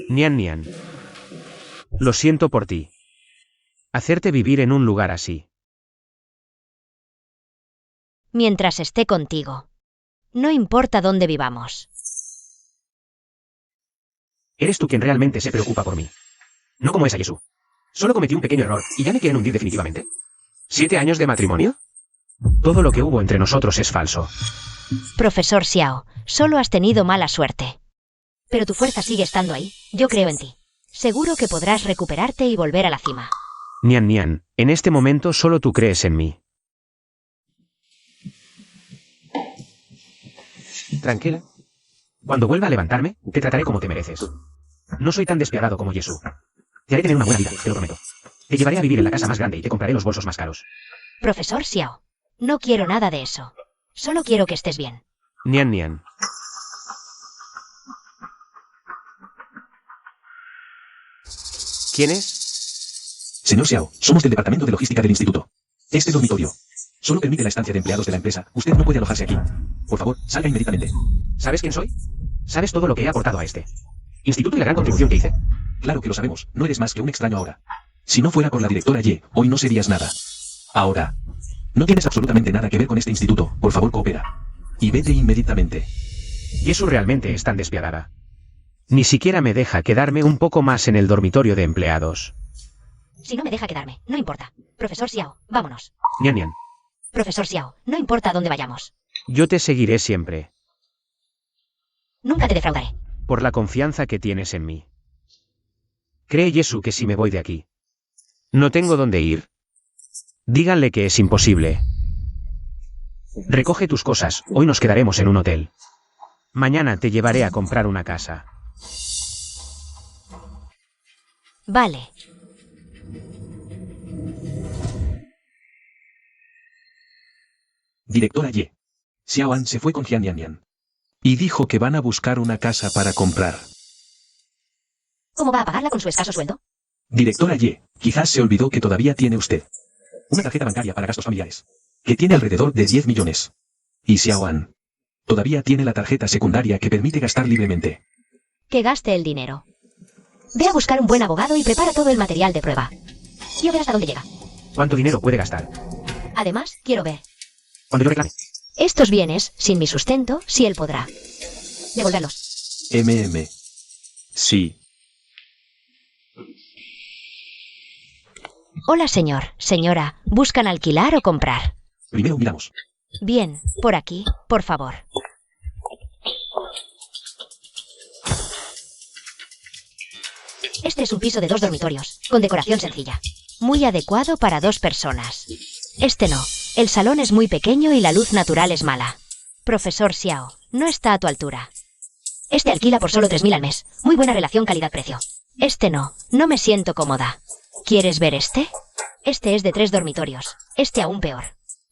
Nian Nian. Lo siento por ti. Hacerte vivir en un lugar así. Mientras esté contigo. No importa dónde vivamos. Eres tú quien realmente se preocupa por mí. No como esa Yesu. Solo cometí un pequeño error y ya me quieren hundir definitivamente. ¿7 años de matrimonio? Todo lo que hubo entre nosotros es falso. Profesor Xiao, solo has tenido mala suerte. Pero tu fuerza sigue estando ahí, yo creo en ti. Seguro que podrás recuperarte y volver a la cima. Nian Nian, en este momento solo tú crees en mí. Tranquila. Cuando vuelva a levantarme, te trataré como te mereces. No soy tan despiadado como Yesu. Te haré tener una buena vida, te lo prometo. Te llevaré a vivir en la casa más grande y te compraré los bolsos más caros. Profesor Xiao, no quiero nada de eso. Solo quiero que estés bien. Nian Nian. ¿Quién es? Señor Xiao, somos del departamento de logística del instituto. Este dormitorio solo permite la estancia de empleados de la empresa. Usted no puede alojarse aquí. Por favor, salga inmediatamente. ¿Sabes quién soy? ¿Sabes todo lo que he aportado a este instituto y la gran contribución que hice? Claro que lo sabemos, no eres más que un extraño ahora. Si no fuera por la directora Ye, hoy no serías nada. Ahora, no tienes absolutamente nada que ver con este instituto. Por favor, coopera. Y vete inmediatamente. Yesu realmente es tan despiadada. Ni siquiera me deja quedarme un poco más en el dormitorio de empleados. Si no me deja quedarme, no importa. Profesor Xiao, vámonos. Nian Nian. Profesor Xiao, no importa a dónde vayamos. Yo te seguiré siempre. Nunca te defraudaré. Por la confianza que tienes en mí. Cree Yesu que si me voy de aquí, no tengo dónde ir. Díganle que es imposible. Recoge tus cosas, hoy nos quedaremos en un hotel. Mañana te llevaré a comprar una casa. Vale. Directora Ye. Xiao An se fue con Jian Yan Yan. Y dijo que van a buscar una casa para comprar. ¿Cómo va a pagarla con su escaso sueldo? Directora Ye, quizás se olvidó que todavía tiene usted una tarjeta bancaria para gastos familiares, que tiene alrededor de 10 millones. Y Xiao An todavía tiene la tarjeta secundaria que permite gastar libremente. Que gaste el dinero. Ve a buscar un buen abogado y prepara todo el material de prueba. Y a ver hasta dónde llega. ¿Cuánto dinero puede gastar? Además, quiero ver. Cuando yo reclame. Estos bienes, sin mi sustento, si él podrá. Devolverlos. Sí. Hola, señor, señora, ¿buscan alquilar o comprar? Primero miramos. Bien, por aquí, por favor. Este es un piso de 2 dormitorios, con decoración sencilla. Muy adecuado para 2 personas. Este no. El salón es muy pequeño y la luz natural es mala. Profesor Xiao, no está a tu altura. Este alquila por solo 3.000 al mes. Muy buena relación calidad-precio. Este no. No me siento cómoda. ¿Quieres ver este? Este es de 3 dormitorios. Este aún peor.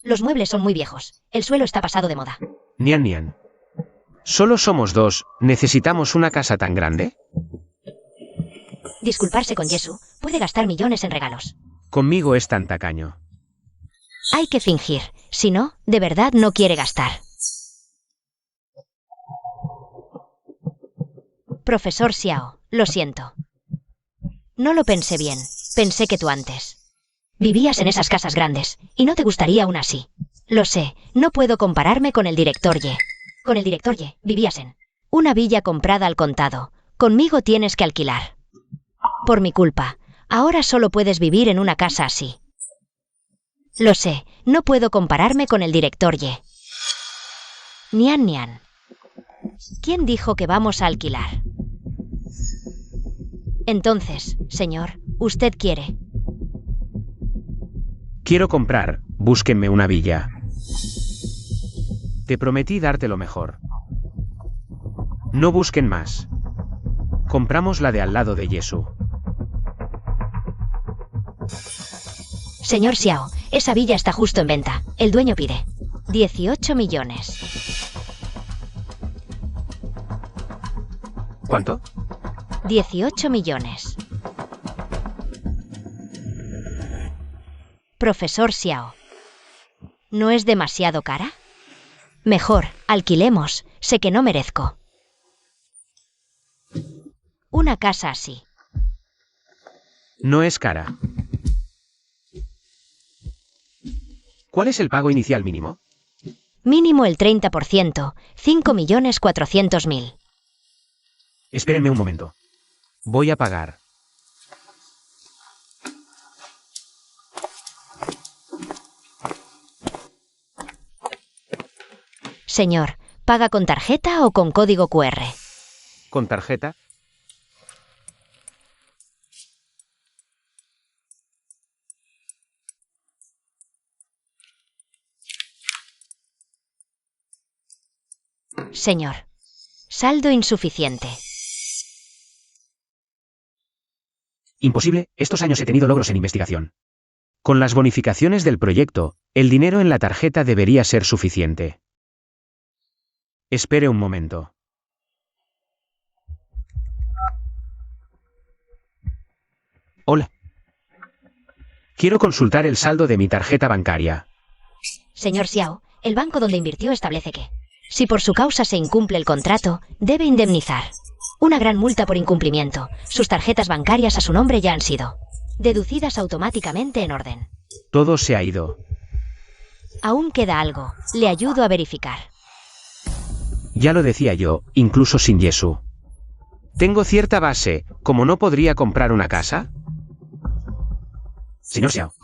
Los muebles son muy viejos. El suelo está pasado de moda. Nian Nian. Solo somos 2. ¿Necesitamos una casa tan grande? Disculparse con Yesu. Puede gastar millones en regalos. Conmigo es tan tacaño. Hay que fingir. Si no, de verdad no quiere gastar. Profesor Xiao, lo siento. No lo pensé bien. Pensé que tú antes. Vivías en esas casas grandes, y no te gustaría una así. Lo sé, no puedo compararme con el director Ye. Con el director Ye, vivías en una villa comprada al contado. Conmigo tienes que alquilar. Por mi culpa, ahora solo puedes vivir en una casa así. Lo sé, no puedo compararme con el director Ye. Nian Nian. ¿Quién dijo que vamos a alquilar? Entonces, señor, usted quiere. Quiero comprar. Búsquenme una villa. Te prometí darte lo mejor. No busquen más. Compramos la de al lado de Yesu. Señor Xiao, esa villa está justo en venta. El dueño pide 18 millones. ¿Cuánto? 18 millones. Profesor Xiao, ¿no es demasiado cara? Mejor, alquilemos. Sé que no merezco una casa así. No es cara. ¿Cuál es el pago inicial mínimo? Mínimo el 30%, 5.400.000. Espérenme un momento. Voy a pagar. Señor, ¿paga con tarjeta o con código QR? ¿Con tarjeta? Señor, saldo insuficiente. Imposible, estos años he tenido logros en investigación. Con las bonificaciones del proyecto, el dinero en la tarjeta debería ser suficiente. Espere un momento. Hola. Quiero consultar el saldo de mi tarjeta bancaria. Señor Xiao, el banco donde invirtió establece que, si por su causa se incumple el contrato, debe indemnizar. Una gran multa por incumplimiento. Sus tarjetas bancarias a su nombre ya han sido deducidas automáticamente en orden. Todo se ha ido. Aún queda algo. Le ayudo a verificar. Ya lo decía yo, incluso sin Yesu. Tengo cierta base, ¿cómo no podría comprar una casa? Señor Xiao.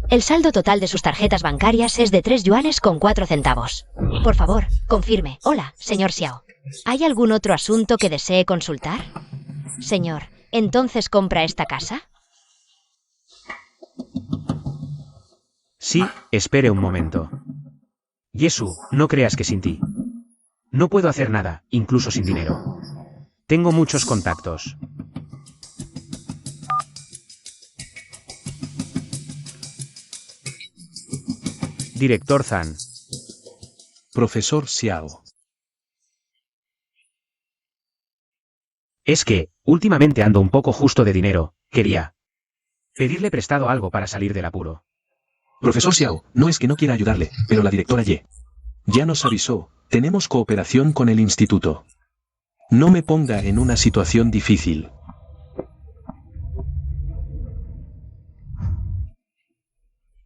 El saldo total de sus tarjetas bancarias es de 3 yuanes con 4 centavos. Por favor, confirme. Hola, señor Xiao. ¿Hay algún otro asunto que desee consultar? Señor, ¿entonces compra esta casa? Sí, espere un momento. Yesu, no creas que sin ti. No puedo hacer nada, incluso sin dinero. Tengo muchos contactos. Director Zhan. Profesor Xiao. Es que, últimamente ando un poco justo de dinero, quería pedirle prestado algo para salir del apuro. Profesor Xiao, no es que no quiera ayudarle, pero la directora Ye ya nos avisó, tenemos cooperación con el instituto. No me ponga en una situación difícil.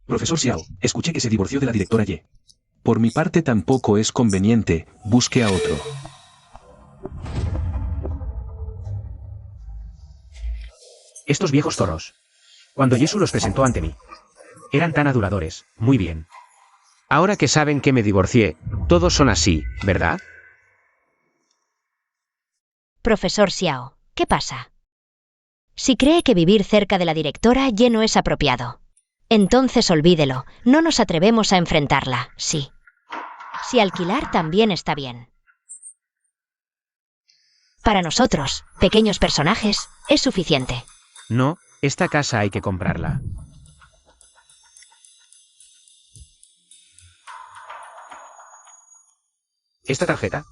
Profesor Xiao, escuché que se divorció de la directora Ye. Por mi parte tampoco es conveniente, busque a otro. Estos viejos toros. Cuando Yesu los presentó ante mí. Eran tan aduladores, muy bien. Ahora que saben que me divorcié, todos son así, ¿verdad? Profesor Xiao, ¿qué pasa? Si cree que vivir cerca de la directora Ye no es apropiado, entonces olvídelo, no nos atrevemos a enfrentarla, sí. Si alquilar también está bien. Para nosotros, pequeños personajes, es suficiente. No, esta casa hay que comprarla. ¿Esta tarjeta?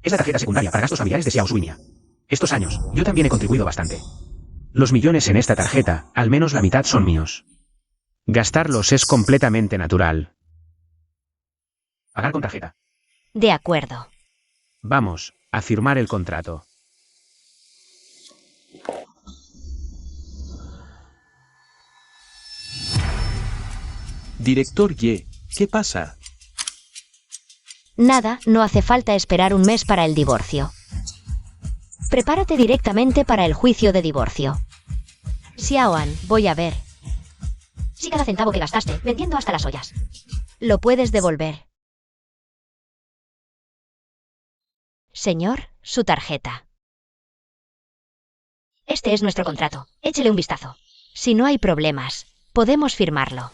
Es la tarjeta secundaria para gastos familiares de Xiao Suinia. Estos años, yo también he contribuido bastante. Los millones en esta tarjeta, al menos la mitad son míos. Gastarlos es completamente natural. Pagar con tarjeta. De acuerdo. Vamos, a firmar el contrato. Director Ye, ¿qué pasa? Nada, no hace falta esperar un mes para el divorcio. Prepárate directamente para el juicio de divorcio. Xiaoan, voy a ver. Si cada centavo que gastaste, vendiendo hasta las ollas. Lo puedes devolver. Señor, su tarjeta. Este es nuestro contrato. Échele un vistazo. Si no hay problemas, podemos firmarlo.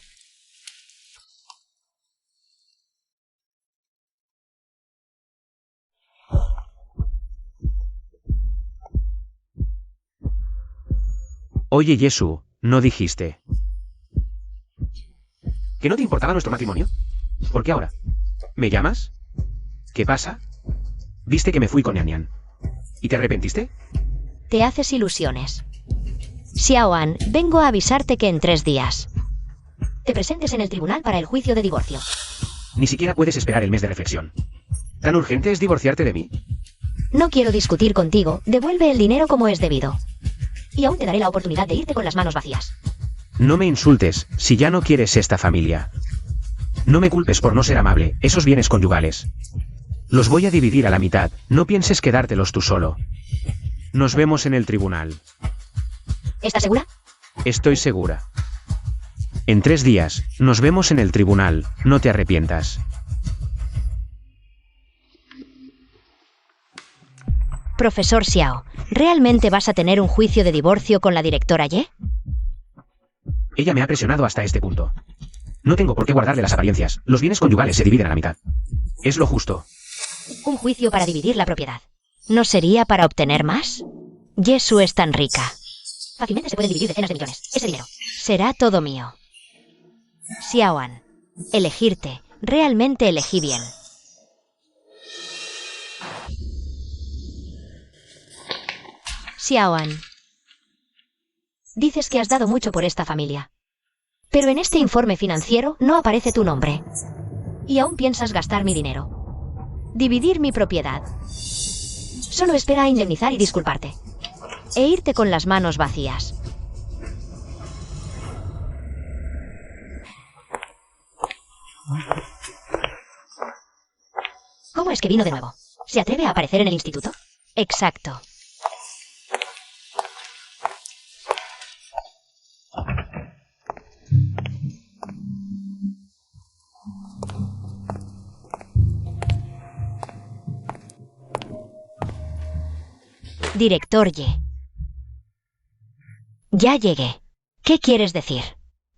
Oye, Yesu, ¿no dijiste que no te importaba nuestro matrimonio? ¿Por qué ahora? ¿Me llamas? ¿Qué pasa? Viste que me fui con Nian. ¿Y te arrepentiste? Te haces ilusiones. Xiaoan, vengo a avisarte que en 3 días te presentes en el tribunal para el juicio de divorcio. Ni siquiera puedes esperar el mes de reflexión. ¿Tan urgente es divorciarte de mí? No quiero discutir contigo, devuelve el dinero como es debido. Y aún te daré la oportunidad de irte con las manos vacías. No me insultes, si ya no quieres esta familia. No me culpes por no ser amable, esos bienes conyugales. Los voy a dividir a la mitad, no pienses quedártelos tú solo. Nos vemos en el tribunal. ¿Estás segura? Estoy segura. En 3 días, nos vemos en el tribunal, no te arrepientas. Profesor Xiao, ¿realmente vas a tener un juicio de divorcio con la directora Ye? Ella me ha presionado hasta este punto. No tengo por qué guardarle las apariencias, los bienes conyugales se dividen a la mitad. Es lo justo. Un juicio para dividir la propiedad. ¿No sería para obtener más? Yesu es tan rica. Fácilmente se pueden dividir decenas de millones. Ese dinero será todo mío. Xiaoan, elegirte. Realmente elegí bien. Xiaoan, dices que has dado mucho por esta familia. Pero en este informe financiero no aparece tu nombre. Y aún piensas gastar mi dinero. Dividir mi propiedad. Solo espera a indemnizar y disculparte. E irte con las manos vacías. ¿Cómo es que vino de nuevo? ¿Se atreve a aparecer en el instituto? Exacto. Director Ye. Ya llegué. ¿Qué quieres decir?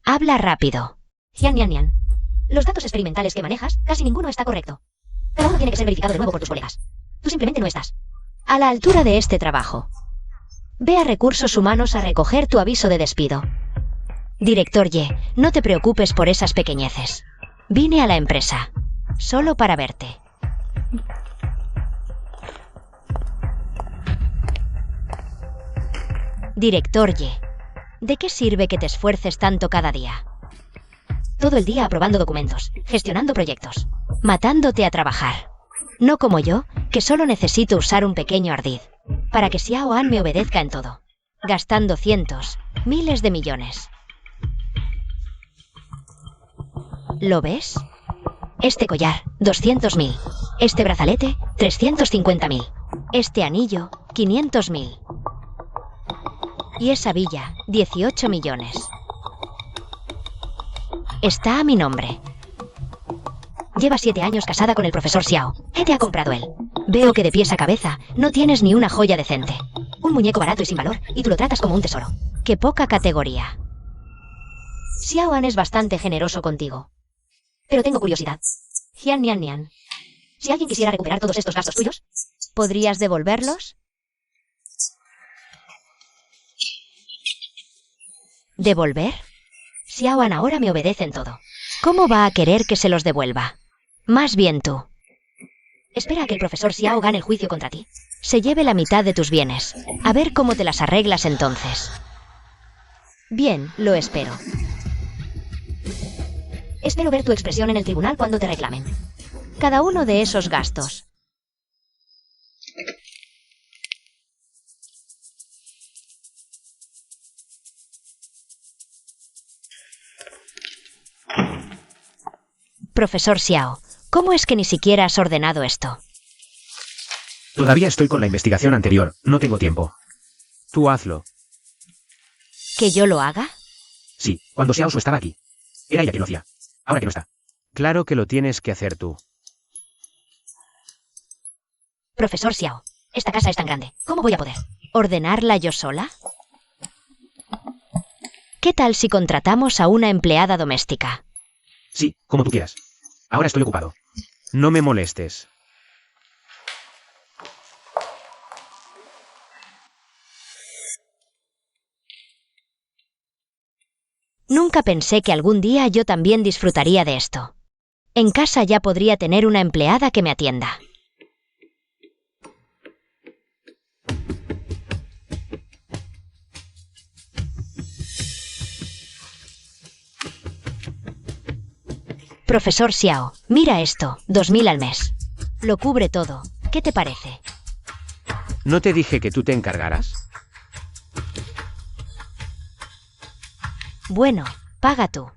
Habla rápido. Nian. Los datos experimentales que manejas, casi ninguno está correcto. Cada uno tiene que ser verificado de nuevo por tus colegas. Tú simplemente no estás a la altura de este trabajo. Ve a Recursos Humanos a recoger tu aviso de despido. Director Ye, no te preocupes por esas pequeñeces. Vine a la empresa solo para verte. Director Ye, ¿de qué sirve que te esfuerces tanto cada día? Todo el día aprobando documentos, gestionando proyectos, matándote a trabajar. No como yo, que solo necesito usar un pequeño ardid, para que Xiaoan me obedezca en todo, gastando cientos, miles de millones. ¿Lo ves? Este collar, 200.000. Este brazalete, 350.000. Este anillo, 500.000. Y esa villa, 18 millones. Está a mi nombre. Llevas 7 años casada con el profesor Xiao. ¿Qué te ha comprado él? Veo que de pies a cabeza no tienes ni una joya decente. Un muñeco barato y sin valor, y tú lo tratas como un tesoro. ¡Qué poca categoría! Xiao An es bastante generoso contigo. Pero tengo curiosidad. Jian Nian Nian. Si alguien quisiera recuperar todos estos gastos tuyos, ¿podrías devolverlos? ¿Devolver? Xiao An ahora me obedece en todo. ¿Cómo va a querer que se los devuelva? Más bien tú. Espera a que el profesor Xiao gane el juicio contra ti. Se lleve la mitad de tus bienes. A ver cómo te las arreglas entonces. Bien, lo espero. Espero ver tu expresión en el tribunal cuando te reclamen. Cada uno de esos gastos. Profesor Xiao, ¿cómo es que ni siquiera has ordenado esto? Todavía estoy con la investigación anterior, no tengo tiempo. Tú hazlo. ¿Que yo lo haga? Sí, cuando Xiao Su estaba aquí. Era ella quien lo hacía. Ahora que no está. Claro que lo tienes que hacer tú. Profesor Xiao, esta casa es tan grande. ¿Cómo voy a poder ordenarla yo sola? ¿Qué tal si contratamos a una empleada doméstica? Sí, como tú quieras. Ahora estoy ocupado. No me molestes. Nunca pensé que algún día yo también disfrutaría de esto. En casa ya podría tener una empleada que me atienda. Profesor Xiao, mira esto, 2.000 al mes. Lo cubre todo. ¿Qué te parece? ¿No te dije que tú te encargaras? Bueno, paga tú.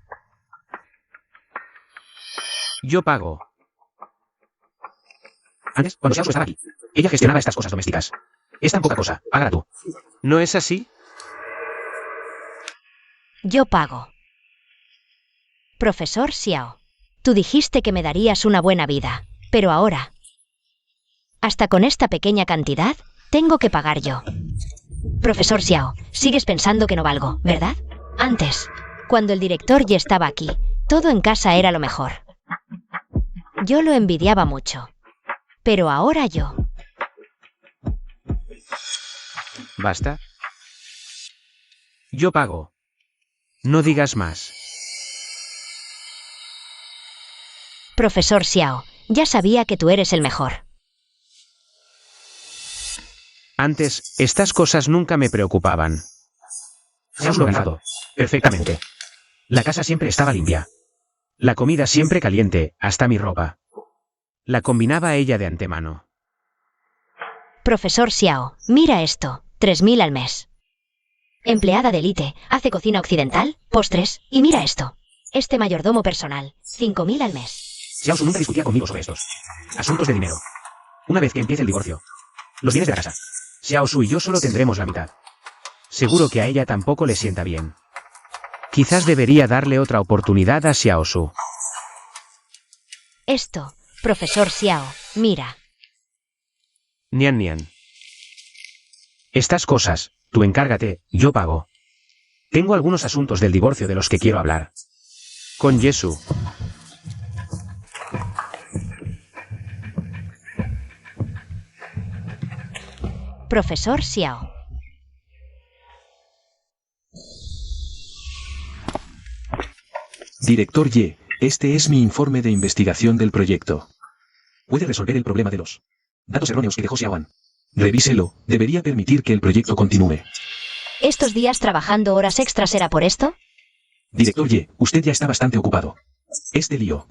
Yo pago. Antes, cuando Xiao Su estaba aquí, ella gestionaba estas cosas domésticas. Es tan poca cosa, págala tú. ¿No es así? Yo pago. Profesor Xiao, tú dijiste que me darías una buena vida, pero ahora, hasta con esta pequeña cantidad, tengo que pagar yo. Profesor Xiao, sigues pensando que no valgo, ¿verdad? Antes, cuando el director ya estaba aquí, todo en casa era lo mejor. Yo lo envidiaba mucho. Pero ahora yo. ¿Basta? Yo pago. No digas más. Profesor Xiao, ya sabía que tú eres el mejor. Antes, estas cosas nunca me preocupaban. Xiao Su lo organizado. Perfectamente. La casa siempre estaba limpia. La comida siempre caliente, hasta mi ropa. La combinaba ella de antemano. Profesor Xiao, mira esto, 3.000 al mes. Empleada de élite, hace cocina occidental, postres, y mira esto. Este mayordomo personal, 5.000 al mes. Xiao Su nunca discutía conmigo sobre estos asuntos de dinero. Una vez que empiece el divorcio, los bienes de la casa, Xiao Su y yo solo tendremos la mitad. Seguro que a ella tampoco le sienta bien. Quizás debería darle otra oportunidad a Xiao Su. Esto, profesor Xiao, mira. Nian Nian. Estas cosas, tú encárgate, yo pago. Tengo algunos asuntos del divorcio de los que quiero hablar. Con Yesu. Profesor Xiao. Director Ye, este es mi informe de investigación del proyecto. puede resolver el problema de los datos erróneos que dejó Xiao An. Revíselo, debería permitir que el proyecto continúe. ¿Estos días trabajando horas extras era por esto? Director Ye, usted ya está bastante ocupado. Este lío.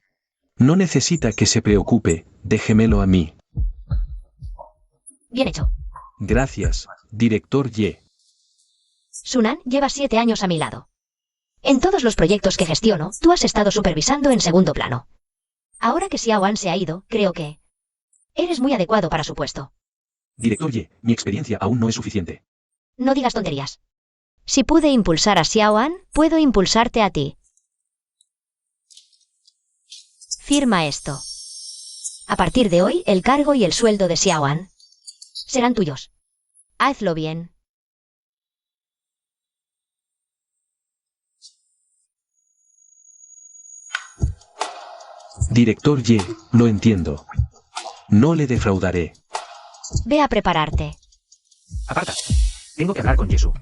No necesita que se preocupe, déjemelo a mí. Bien hecho. Gracias, Director Ye. Sunan lleva 7 años a mi lado. En todos los proyectos que gestiono, tú has estado supervisando en segundo plano. Ahora que Xiao An se ha ido, creo que eres muy adecuado para su puesto. Director Ye, mi experiencia aún no es suficiente. No digas tonterías. Si pude impulsar a Xiao An, puedo impulsarte a ti. Firma esto. A partir de hoy, el cargo y el sueldo de Xiao An serán tuyos. Hazlo bien. Director Ye, lo entiendo. No le defraudaré. Ve a prepararte. Aparta. Tengo que hablar con Yesu.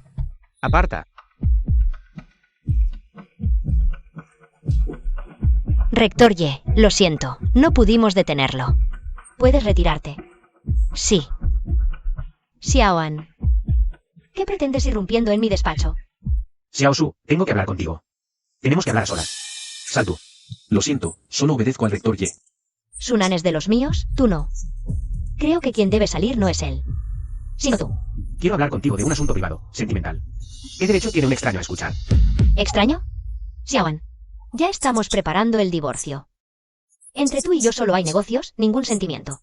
Aparta. Rector Ye, lo siento, no pudimos detenerlo. Puedes retirarte. Sí. Xiao An. ¿Qué pretendes irrumpiendo en mi despacho? Xiao Su, tengo que hablar contigo. Tenemos que hablar a solas. Sal tú. Lo siento, solo obedezco al rector Ye. Sunan es de los míos, tú no. Creo que quien debe salir no es él, sino tú. Quiero hablar contigo de un asunto privado, sentimental. ¿Qué derecho tiene un extraño a escuchar? ¿Extraño? Xiao An, ya estamos preparando el divorcio. Entre tú y yo solo hay negocios, ningún sentimiento.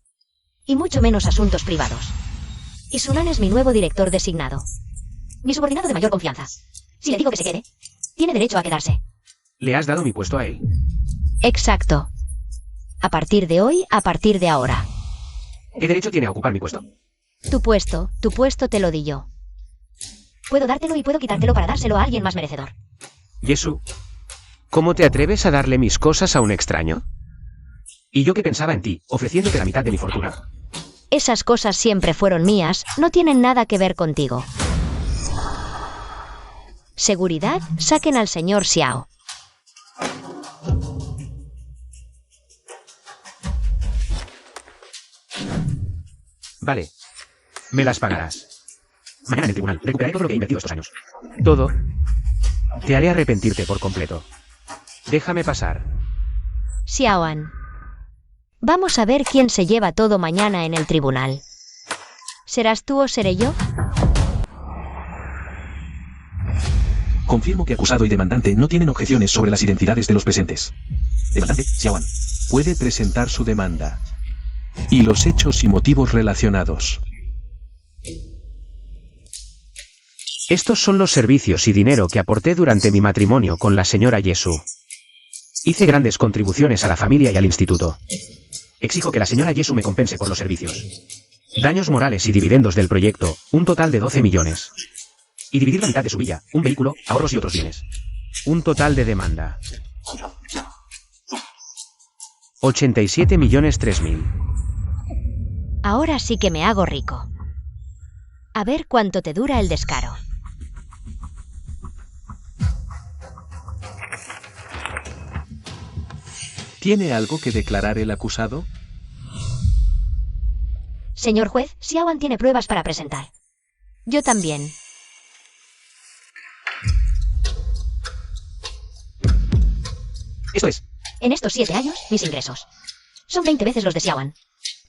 Y mucho menos asuntos privados. Y Sunan es mi nuevo director designado. Mi subordinado de mayor confianza. Si le digo que se quede, tiene derecho a quedarse. Le has dado mi puesto a él. Exacto. A partir de hoy, a partir de ahora. ¿Qué derecho tiene a ocupar mi puesto? Tu puesto te lo di yo. Puedo dártelo y puedo quitártelo para dárselo a alguien más merecedor. Yesu, ¿cómo te atreves a darle mis cosas a un extraño? Y yo que pensaba en ti, ofreciéndote la mitad de mi fortuna. Esas cosas siempre fueron mías, no tienen nada que ver contigo. Seguridad, saquen al señor Xiao. Vale. Me las pagarás. Mañana en el tribunal recuperaré todo lo que he invertido estos años. Todo. Te haré arrepentirte por completo. Déjame pasar. Xiao An. Vamos a ver quién se lleva todo mañana en el tribunal. ¿Serás tú o seré yo? Confirmo que acusado y demandante no tienen objeciones sobre las identidades de los presentes. Demandante, Xiao An. Puede presentar su demanda. Y los hechos y motivos relacionados. Estos son los servicios y dinero que aporté durante mi matrimonio con la señora Yesu. Hice grandes contribuciones a la familia y al instituto. Exijo que la señora Yesu me compense por los servicios. Daños morales y dividendos del proyecto, un total de 12 millones. Y dividir la mitad de su villa, un vehículo, ahorros y otros bienes. Un total de demanda. 87.003.000. Ahora sí que me hago rico. A ver cuánto te dura el descaro. ¿Tiene algo que declarar el acusado? Señor juez, Xiao An tiene pruebas para presentar. Yo también. Esto es. En estos 7 años, mis ingresos son 20 veces los de Xiao An.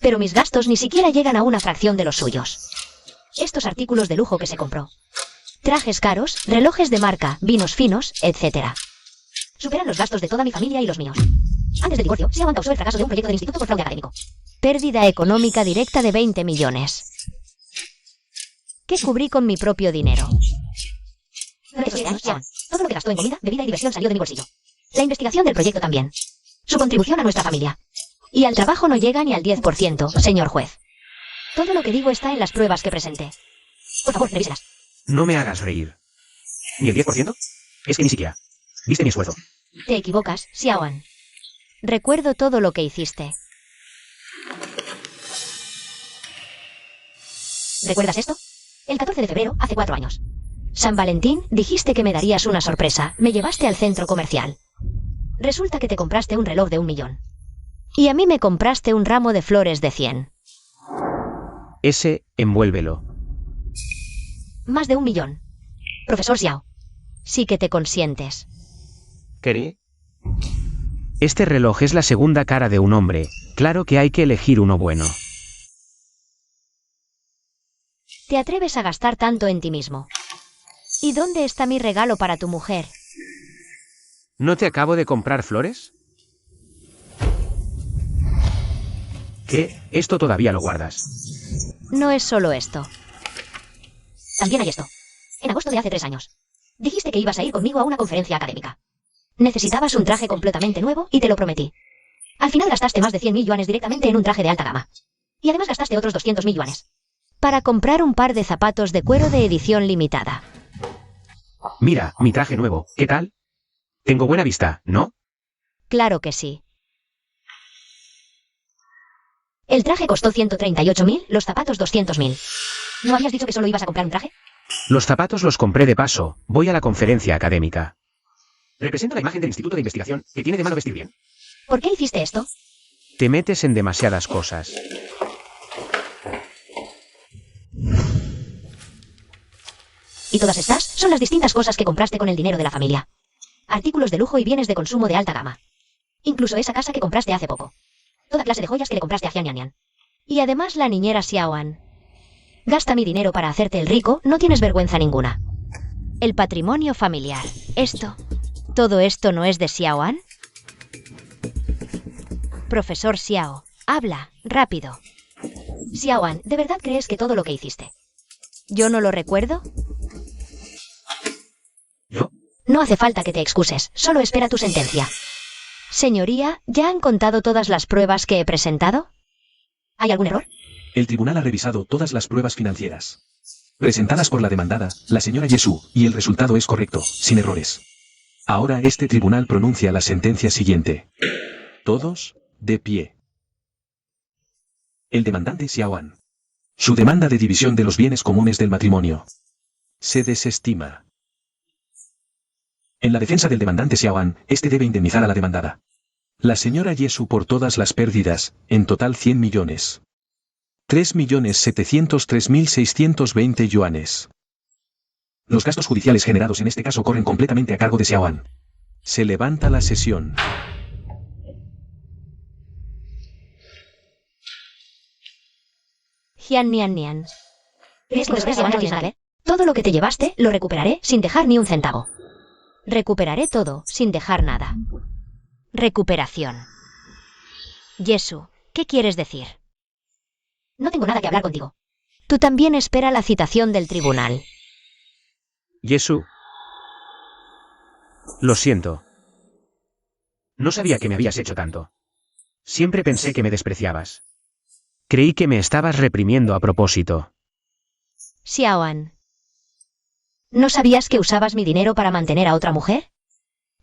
Pero mis gastos ni siquiera llegan a una fracción de los suyos. Estos artículos de lujo que se compró. Trajes caros, relojes de marca, vinos finos, etc. Superan los gastos de toda mi familia y los míos. Antes del divorcio, Xiao An causó el fracaso de un proyecto de instituto por fraude académico. Pérdida económica directa de 20 millones. ¿Qué cubrí con mi propio dinero? Durante esos 7 años, Xiao An, todo lo que gastó en comida, bebida y diversión salió de mi bolsillo. La investigación del proyecto también. Su contribución a nuestra familia. Y al trabajo no llega ni al 10%, señor juez. Todo lo que digo está en las pruebas que presenté. Por favor, revíselas. No me hagas reír. ¿Ni el 10%? Es que ni siquiera. ¿Viste mi esfuerzo? Te equivocas, Xiao An. Recuerdo todo lo que hiciste. ¿Recuerdas esto? El 14 de febrero, hace 4 años. San Valentín, dijiste que me darías una sorpresa. Me llevaste al centro comercial. Resulta que te compraste un reloj de 1 millón. Y a mí me compraste un ramo de flores de 100. Ese, envuélvelo. Más de 1 millón. Profesor Xiao. Sí que te consientes. ¿Querí? Este reloj es la segunda cara de un hombre. Claro que hay que elegir uno bueno. ¿Te atreves a gastar tanto en ti mismo? ¿Y dónde está mi regalo para tu mujer? ¿No te acabo de comprar flores? ¿Qué? ¿Esto todavía lo guardas? No es solo esto. También hay esto. En agosto de hace 3 años. Dijiste que ibas a ir conmigo a una conferencia académica. Necesitabas un traje completamente nuevo y te lo prometí. Al final gastaste más de 100.000 yuanes directamente en un traje de alta gama. Y además gastaste otros 200.000 yuanes. Para comprar un par de zapatos de cuero de edición limitada. Mira, mi traje nuevo, ¿qué tal? Tengo buena vista, ¿no? Claro que sí. El traje costó 138.000, los zapatos 200.000. ¿No habías dicho que solo ibas a comprar un traje? Los zapatos los compré de paso, voy a la conferencia académica. Representa la imagen del Instituto de Investigación, que tiene de malo vestir bien. ¿Por qué hiciste esto? Te metes en demasiadas cosas. Y todas estas son las distintas cosas que compraste con el dinero de la familia. Artículos de lujo y bienes de consumo de alta gama. Incluso esa casa que compraste hace poco. Toda clase de joyas que le compraste a Jian. Y además la niñera Xiaoan. Gasta mi dinero para hacerte el rico, no tienes vergüenza ninguna. El patrimonio familiar. ¿Todo esto no es de Xiaoan? Profesor Xiao, habla, rápido. Xiaoan, ¿de verdad crees que todo lo que hiciste? ¿Yo no lo recuerdo? ¿Yo? No hace falta que te excuses, solo espera tu sentencia. Señoría, ¿ya han contado todas las pruebas que he presentado? ¿Hay algún error? El tribunal ha revisado todas las pruebas financieras presentadas por la demandada, la señora Yesu, y el resultado es correcto, sin errores. Ahora este tribunal pronuncia la sentencia siguiente. Todos, de pie. El demandante Xiaoan. Su demanda de división de los bienes comunes del matrimonio se desestima. En la defensa del demandante Xiaoan, este debe indemnizar a la demandada. La señora Yesu por todas las pérdidas, en total 100 millones. 3.703.620 yuanes. Los gastos judiciales generados en este caso corren completamente a cargo de Xiaoan. Se levanta la sesión. Jian. ¿Crees que después de no tienes nada que ver? Todo lo que te llevaste, lo recuperaré sin dejar ni un centavo. Recuperaré todo, sin dejar nada. Recuperación. Yesu, ¿qué quieres decir? No tengo nada que hablar contigo. Tú también espera la citación del tribunal. Yesu. Lo siento. No sabía que me habías hecho tanto. Siempre pensé que me despreciabas. Creí que me estabas reprimiendo a propósito. Xiaoan. ¿No sabías que usabas mi dinero para mantener a otra mujer?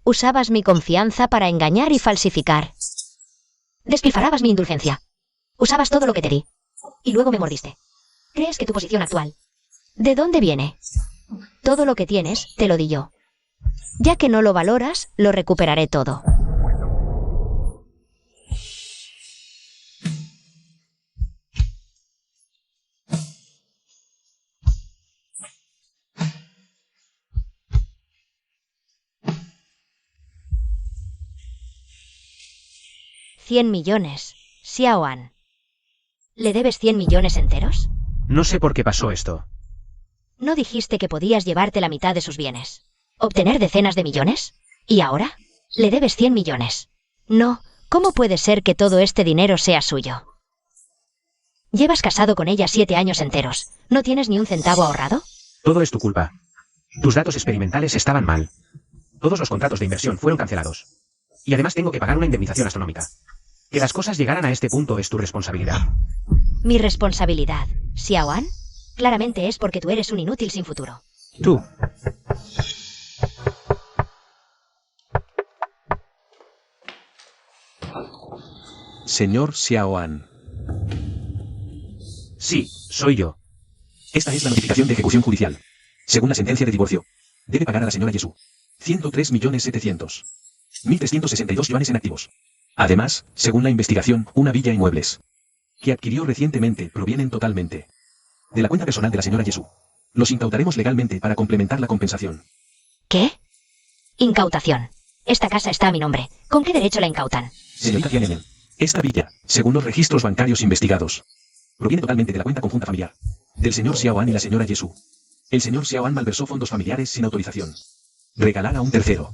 Usabas mi confianza para engañar y falsificar. Despilfarrabas mi indulgencia. Usabas todo lo que te di. Y luego me mordiste. ¿Crees que tu posición actual? ¿De dónde viene? Todo lo que tienes, te lo di yo. Ya que no lo valoras, lo recuperaré todo. $100 millones. Xiaoan. ¿Le debes 100 millones enteros? No sé por qué pasó esto. ¿No dijiste que podías llevarte la mitad de sus bienes? ¿Obtener decenas de millones? ¿Y ahora? Le debes 100 millones. No, ¿cómo puede ser que todo este dinero sea suyo? Llevas casado con ella 7 años enteros. ¿No tienes ni un centavo ahorrado? Todo es tu culpa. Tus datos experimentales estaban mal. Todos los contratos de inversión fueron cancelados. Y además tengo que pagar una indemnización astronómica. Que las cosas llegaran a este punto es tu responsabilidad. ¿Mi responsabilidad, Xiaoan? Claramente es porque tú eres un inútil sin futuro. Tú. Señor Xiaoan. Sí, soy yo. Esta es la notificación de ejecución judicial. Según la sentencia de divorcio, debe pagar a la señora Yesu 103.700.1.362 yuanes en activos. Además, según la investigación, una villa y muebles que adquirió recientemente provienen totalmente de la cuenta personal de la señora Yesu. Los incautaremos legalmente para complementar la compensación. ¿Qué? Incautación. Esta casa está a mi nombre. ¿Con qué derecho la incautan? Señorita Jian, esta villa, según los registros bancarios investigados, proviene totalmente de la cuenta conjunta familiar del señor Xiaoan y la señora Yesu. El señor Xiaoan malversó fondos familiares sin autorización. Regalar a un tercero.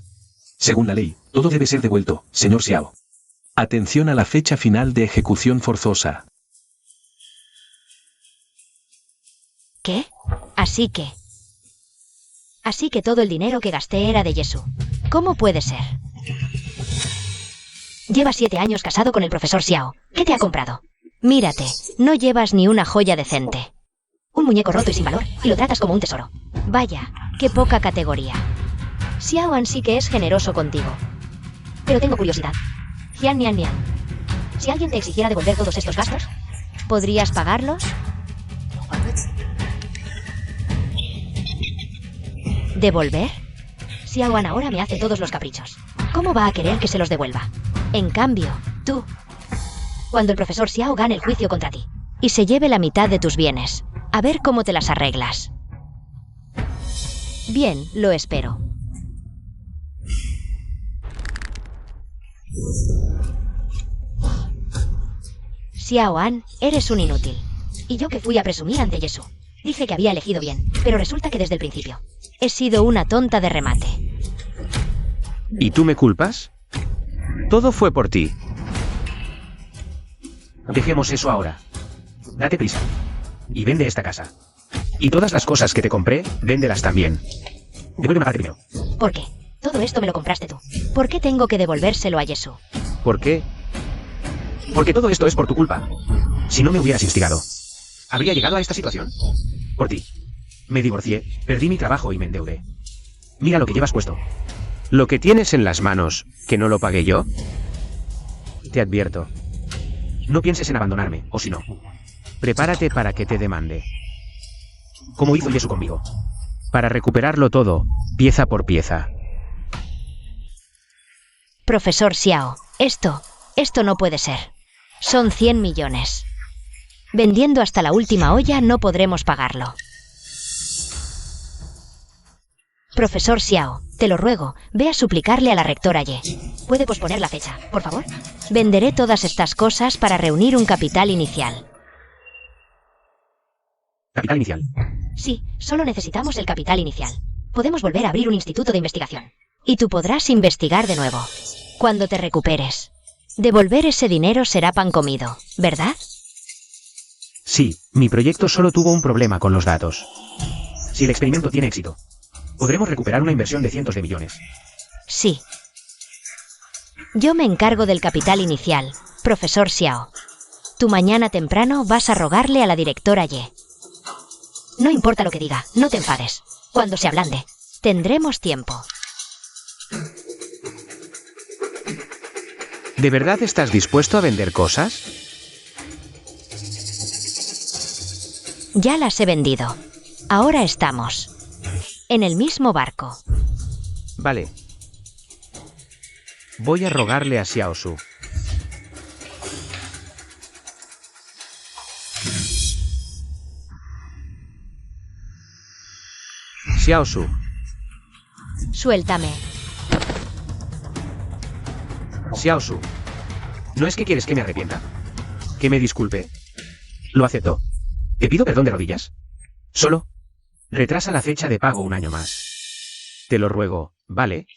Según la ley, todo debe ser devuelto, señor Xiao. Atención a la fecha final de ejecución forzosa. ¿Qué? Así que todo el dinero que gasté era de Yesu. ¿Cómo puede ser? Llevas 7 años casado con el profesor Xiao. ¿Qué te ha comprado? Mírate, no llevas ni una joya decente. Un muñeco roto y sin valor, y lo tratas como un tesoro. Vaya, qué poca categoría. Xiaoan sí que es generoso contigo. Pero tengo curiosidad. Jian Nian Nian. Si alguien te exigiera devolver todos estos gastos, ¿podrías pagarlos? ¿Devolver? Xiaoan ahora me hace todos los caprichos. ¿Cómo va a querer que se los devuelva? En cambio, tú... Cuando el profesor Xiao gane el juicio contra ti y se lleve la mitad de tus bienes, a ver cómo te las arreglas. Bien, lo espero. Xiaoan, eres un inútil. Y yo que fui a presumir ante Yesu. Dije que había elegido bien, pero resulta que desde el principio he sido una tonta de remate. ¿Y tú me culpas? Todo fue por ti. Dejemos eso ahora. Date prisa. Y vende esta casa. Y todas las cosas que te compré, véndelas también. Devuelve una parte primero. ¿Por qué? Todo esto me lo compraste tú. ¿Por qué tengo que devolvérselo a Yesu? ¿Por qué? Porque todo esto es por tu culpa. Si no me hubieras instigado, ¿habría llegado a esta situación? Por ti. Me divorcié, perdí mi trabajo y me endeudé. Mira lo que llevas puesto. ¿Lo que tienes en las manos, que no lo pagué yo? Te advierto. No pienses en abandonarme, o si no, prepárate para que te demande. Como hizo Yesu conmigo. Para recuperarlo todo, pieza por pieza. Profesor Xiao, esto no puede ser. Son 100 millones. Vendiendo hasta la última olla no podremos pagarlo. Profesor Xiao, te lo ruego, ve a suplicarle a la rectora Ye. ¿Puede posponer la fecha, por favor? Venderé todas estas cosas para reunir un capital inicial. Capital inicial. Sí, solo necesitamos el capital inicial. Podemos volver a abrir un instituto de investigación. Y tú podrás investigar de nuevo. Cuando te recuperes. Devolver ese dinero será pan comido, ¿verdad? Sí, mi proyecto solo tuvo un problema con los datos. Si el experimento tiene éxito, podremos recuperar una inversión de cientos de millones. Sí. Yo me encargo del capital inicial, profesor Xiao. Tú mañana temprano vas a rogarle a la directora Ye. No importa lo que diga, no te enfades. Cuando se ablande, tendremos tiempo. ¿De verdad estás dispuesto a vender cosas? Ya las he vendido. Ahora estamos en el mismo barco. Vale. Voy a rogarle a Xiaosu. Xiaosu, Suéltame. Xiaosu. No es que quieres que me arrepienta. Que me disculpe. Lo acepto. Te pido perdón de rodillas. Solo retrasa la fecha de pago un año más. Te lo ruego, ¿vale?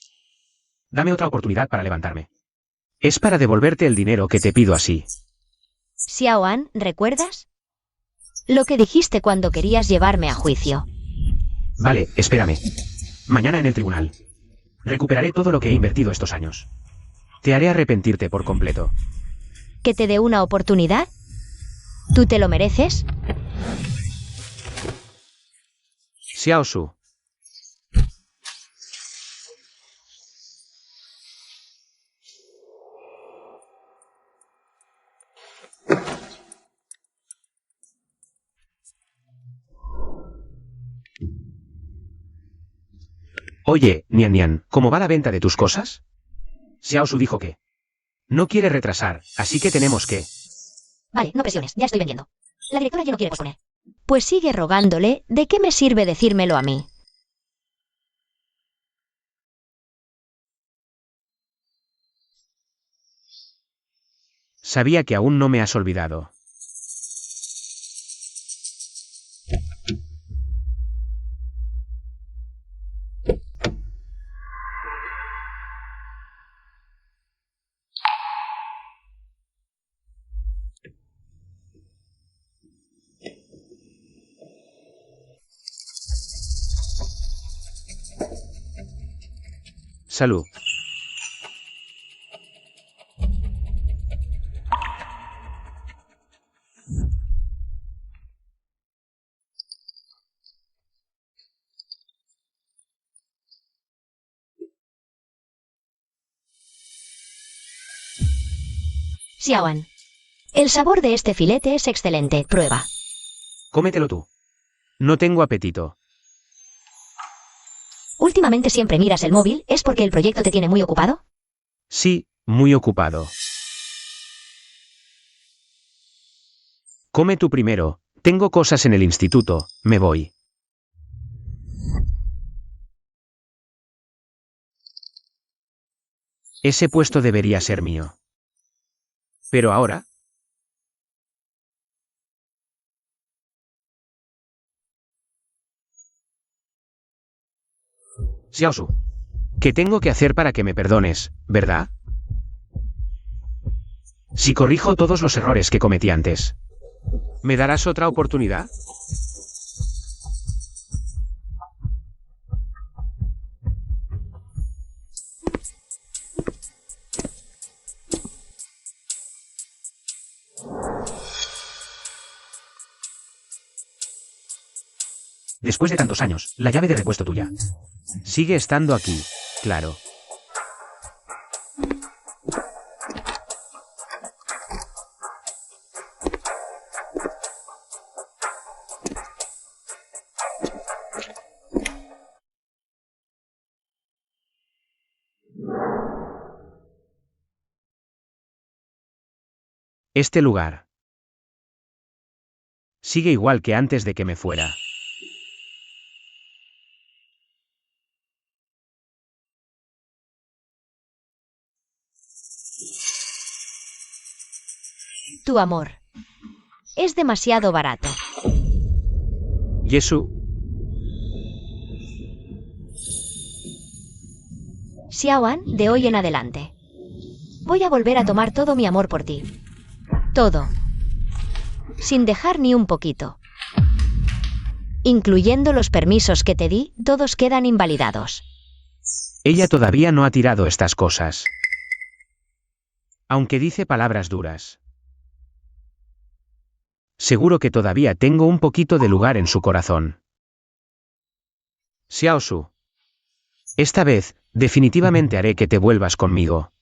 Dame otra oportunidad para levantarme. Es para devolverte el dinero que te pido así. Xiaoan, ¿recuerdas? Lo que dijiste cuando querías llevarme a juicio. Vale, espérame. Mañana en el tribunal. Recuperaré todo lo que he invertido estos años. Te haré arrepentirte por completo. ¿Que te dé una oportunidad? ¿Tú te lo mereces? Xiaosu. Oye, Nian Nian, ¿cómo va la venta de tus cosas? Xiaosu dijo que no quiere retrasar, así que tenemos que... Vale, no presiones, ya estoy vendiendo. La directora ya no quiere posponer. Pues sigue rogándole, ¿de qué me sirve decírmelo a mí? Sabía que aún no me has olvidado. Salud. Xiaoan. El sabor de este filete es excelente. Prueba. Cómetelo tú. No tengo apetito. Últimamente siempre miras el móvil, ¿es porque el proyecto te tiene muy ocupado? Sí, muy ocupado. Come tú primero. Tengo cosas en el instituto. Me voy. Ese puesto debería ser mío. Pero ahora... Xiaosu. ¿Qué tengo que hacer para que me perdones, verdad? Si corrijo todos los errores que cometí antes, ¿me darás otra oportunidad? Después de tantos años, la llave de repuesto tuya. Sigue estando aquí, claro. Este lugar sigue igual que antes de que me fuera. Tu amor. Es demasiado barato. Yesu, Xiaoan, de hoy en adelante. Voy a volver a tomar todo mi amor por ti. Todo. Sin dejar ni un poquito. Incluyendo los permisos que te di, todos quedan invalidados. ella todavía no ha tirado estas cosas. Aunque dice palabras duras. Seguro que todavía tengo un poquito de lugar en su corazón. Xiaosu. Esta vez, definitivamente haré que te vuelvas conmigo.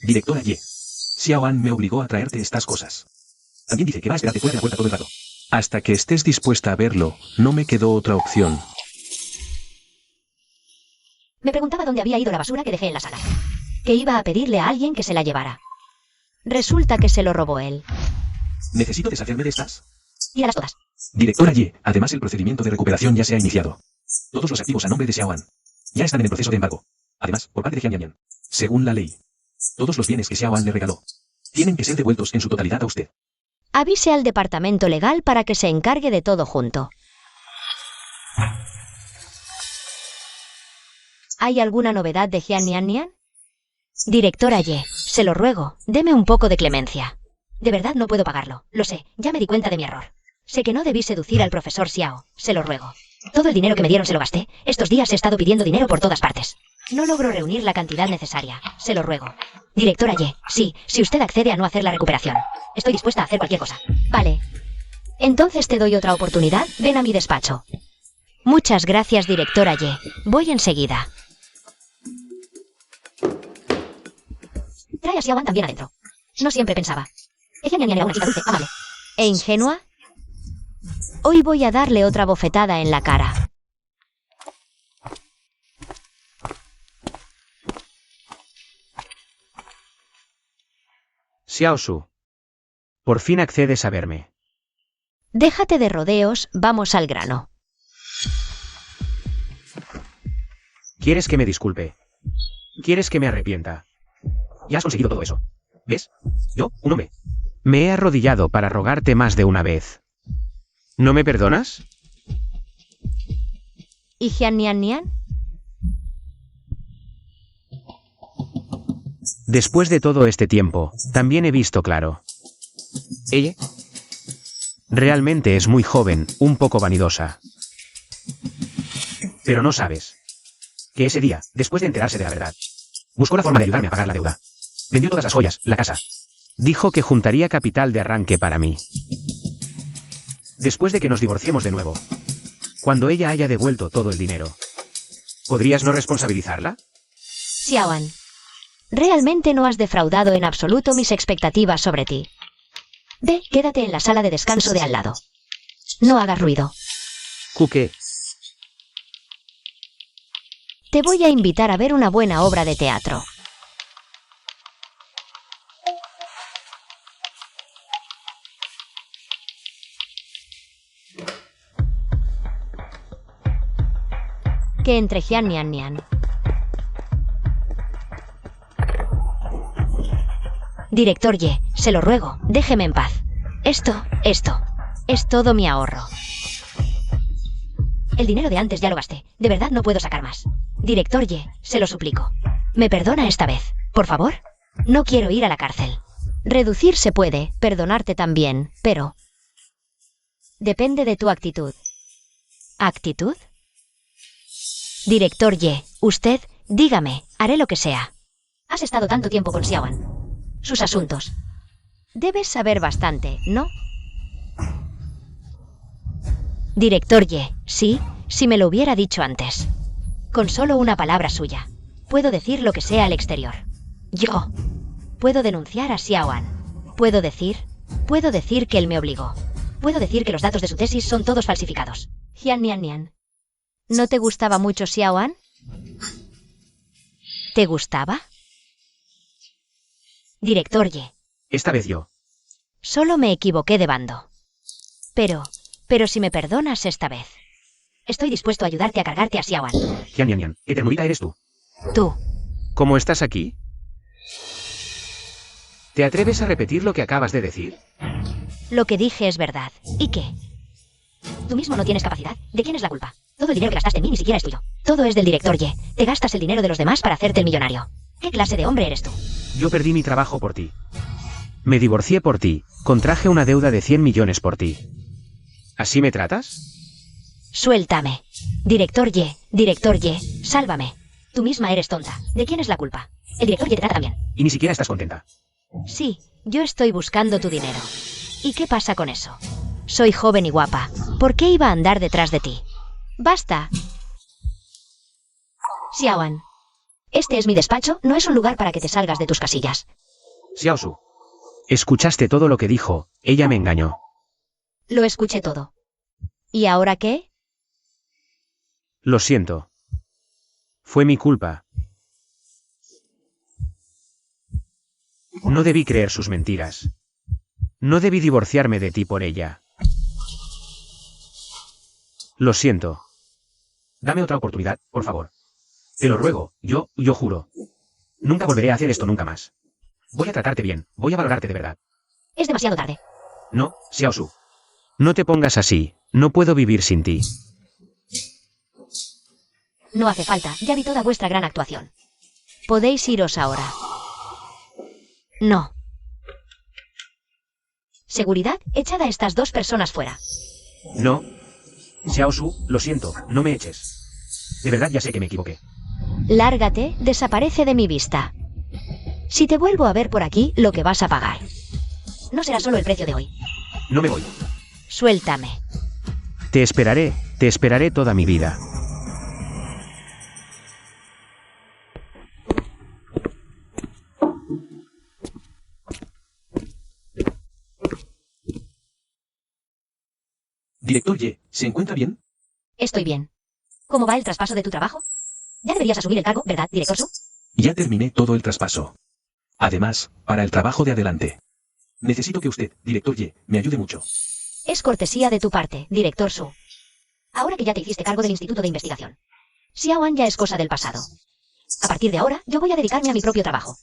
Directora Ye. Xiaoan me obligó a traerte estas cosas. También dice que va a esperarte fuera de la puerta todo el rato. Hasta que estés dispuesta a verlo, no me quedó otra opción. Me preguntaba dónde había ido la basura que dejé en la sala. Que iba a pedirle a alguien que se la llevara. Resulta que se lo robó él. Necesito deshacerme de estas. Tíralas todas. Directora Ye, además el procedimiento de recuperación ya se ha iniciado. Todos los activos a nombre de Xiaoan ya están en el proceso de embargo. Además, por parte de Jian Yanyan, según la ley, todos los bienes que Xiaoan le regaló tienen que ser devueltos en su totalidad a usted. Avise al departamento legal para que se encargue de todo junto. ¿Hay alguna novedad de Jian Nian? Directora Ye, se lo ruego, deme un poco de clemencia. De verdad no puedo pagarlo, lo sé, ya me di cuenta de mi error. Sé que no debí seducir al profesor Xiao, se lo ruego. Todo el dinero que me dieron se lo gasté, estos días he estado pidiendo dinero por todas partes. No logro reunir la cantidad necesaria, se lo ruego. Directora Ye, sí, si usted accede a no hacer la recuperación. Estoy dispuesta a hacer cualquier cosa. Vale. Entonces te doy otra oportunidad, ven a mi despacho. Muchas gracias, directora Ye. Voy enseguida. Trae a Xiaoan también adentro. No siempre pensaba. Es Jian Yan era una chica dulce, amable. ¿E ingenua? Hoy voy a darle otra bofetada en la cara. Xiaosu. Por fin accedes a verme. Déjate de rodeos, vamos al grano. ¿Quieres que me disculpe? ¿Quieres que me arrepienta? Ya has conseguido todo eso. ¿Ves? Yo, un hombre. Me he arrodillado para rogarte más de una vez. ¿No me perdonas? ¿Y Jian Nian? Después de todo este tiempo, también he visto claro. Ella realmente es muy joven, un poco vanidosa. Pero no sabes que ese día, después de enterarse de la verdad, buscó la forma de ayudarme a pagar la deuda. Vendió todas las joyas, la casa. Dijo que juntaría capital de arranque para mí. Después de que nos divorciemos de nuevo, cuando ella haya devuelto todo el dinero, ¿podrías no responsabilizarla? Xiaoan, realmente no has defraudado en absoluto mis expectativas sobre ti. Ve, quédate en la sala de descanso de al lado. No hagas ruido. ¿Qué? Te voy a invitar a ver una buena obra de teatro. Que entre Jian Nian Nian. Director Ye, se lo ruego, déjeme en paz. Esto es todo mi ahorro. El dinero de antes ya lo gasté, de verdad no puedo sacar más. Director Ye, se lo suplico. ¿Me perdona esta vez, por favor? No quiero ir a la cárcel. Reducir se puede, perdonarte también, pero... depende de tu actitud. ¿Actitud? Director Ye, usted, dígame, haré lo que sea. Has estado tanto tiempo con Xiaoan. Sus asuntos. Debes saber bastante, ¿no? Director Ye, sí, si me lo hubiera dicho antes. Con solo una palabra suya, puedo decir lo que sea al exterior. Yo puedo denunciar a Xiaoan. Puedo decir que él me obligó. Puedo decir que los datos de su tesis son todos falsificados. Jian Nian Nian. ¿No te gustaba mucho Xiaoan? ¿Te gustaba? Director Ye. Esta vez yo. Solo me equivoqué de bando. Pero si me perdonas esta vez, estoy dispuesto a ayudarte a cargarte a Xiaoan. Jian Nian Nian, ¿qué ternurita eres tú? Tú. ¿Cómo estás aquí? ¿Te atreves a repetir lo que acabas de decir? Lo que dije es verdad. ¿Y qué? Tú mismo no tienes capacidad. ¿De quién es la culpa? Todo el dinero que gastaste en mí ni siquiera es tuyo. Todo es del director Ye. Te gastas el dinero de los demás para hacerte el millonario. ¿Qué clase de hombre eres tú? Yo perdí mi trabajo por ti. Me divorcié por ti. Contraje una deuda de 100 millones por ti. ¿Así me tratas? Suéltame. Director Ye, sálvame. Tú misma eres tonta. ¿De quién es la culpa? El director Ye te trata también. Y ni siquiera estás contenta. Sí, yo estoy buscando tu dinero. ¿Y qué pasa con eso? Soy joven y guapa. ¿Por qué iba a andar detrás de ti? ¡Basta! Xiaoan, este es mi despacho, no es un lugar para que te salgas de tus casillas. Xiaosu. Escuchaste todo lo que dijo, ella me engañó. Lo escuché todo. ¿Y ahora qué? Lo siento. Fue mi culpa. No debí creer sus mentiras. No debí divorciarme de ti por ella. Lo siento. Dame otra oportunidad, por favor. Te lo ruego, yo juro. Nunca volveré a hacer esto nunca más. Voy a tratarte bien, voy a valorarte de verdad. Es demasiado tarde. No, Xiaosu. No te pongas así, no puedo vivir sin ti. No hace falta, ya vi toda vuestra gran actuación. Podéis iros ahora. No. Seguridad, echad a estas dos personas fuera. No. Xiaosu, lo siento, no me eches. De verdad ya sé que me equivoqué. Lárgate, desaparece de mi vista. Si te vuelvo a ver por aquí, lo que vas a pagar no será solo el precio de hoy. No me voy. Suéltame. Te esperaré toda mi vida. Director Ye, ¿se encuentra bien? Estoy bien. ¿Cómo va el traspaso de tu trabajo? Ya deberías asumir el cargo, ¿verdad, director Su? Ya terminé todo el traspaso. Además, para el trabajo de adelante. Necesito que usted, director Ye, me ayude mucho. Es cortesía de tu parte, director Su. Ahora que ya te hiciste cargo del Instituto de Investigación. Xiaoan ya es cosa del pasado. A partir de ahora, yo voy a dedicarme a mi propio trabajo.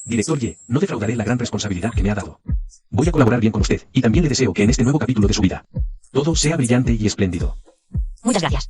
Director Ye, no defraudaré la gran responsabilidad que me ha dado. Voy a colaborar bien con usted, y también le deseo que en este nuevo capítulo de su vida, todo sea brillante y espléndido. Muchas gracias.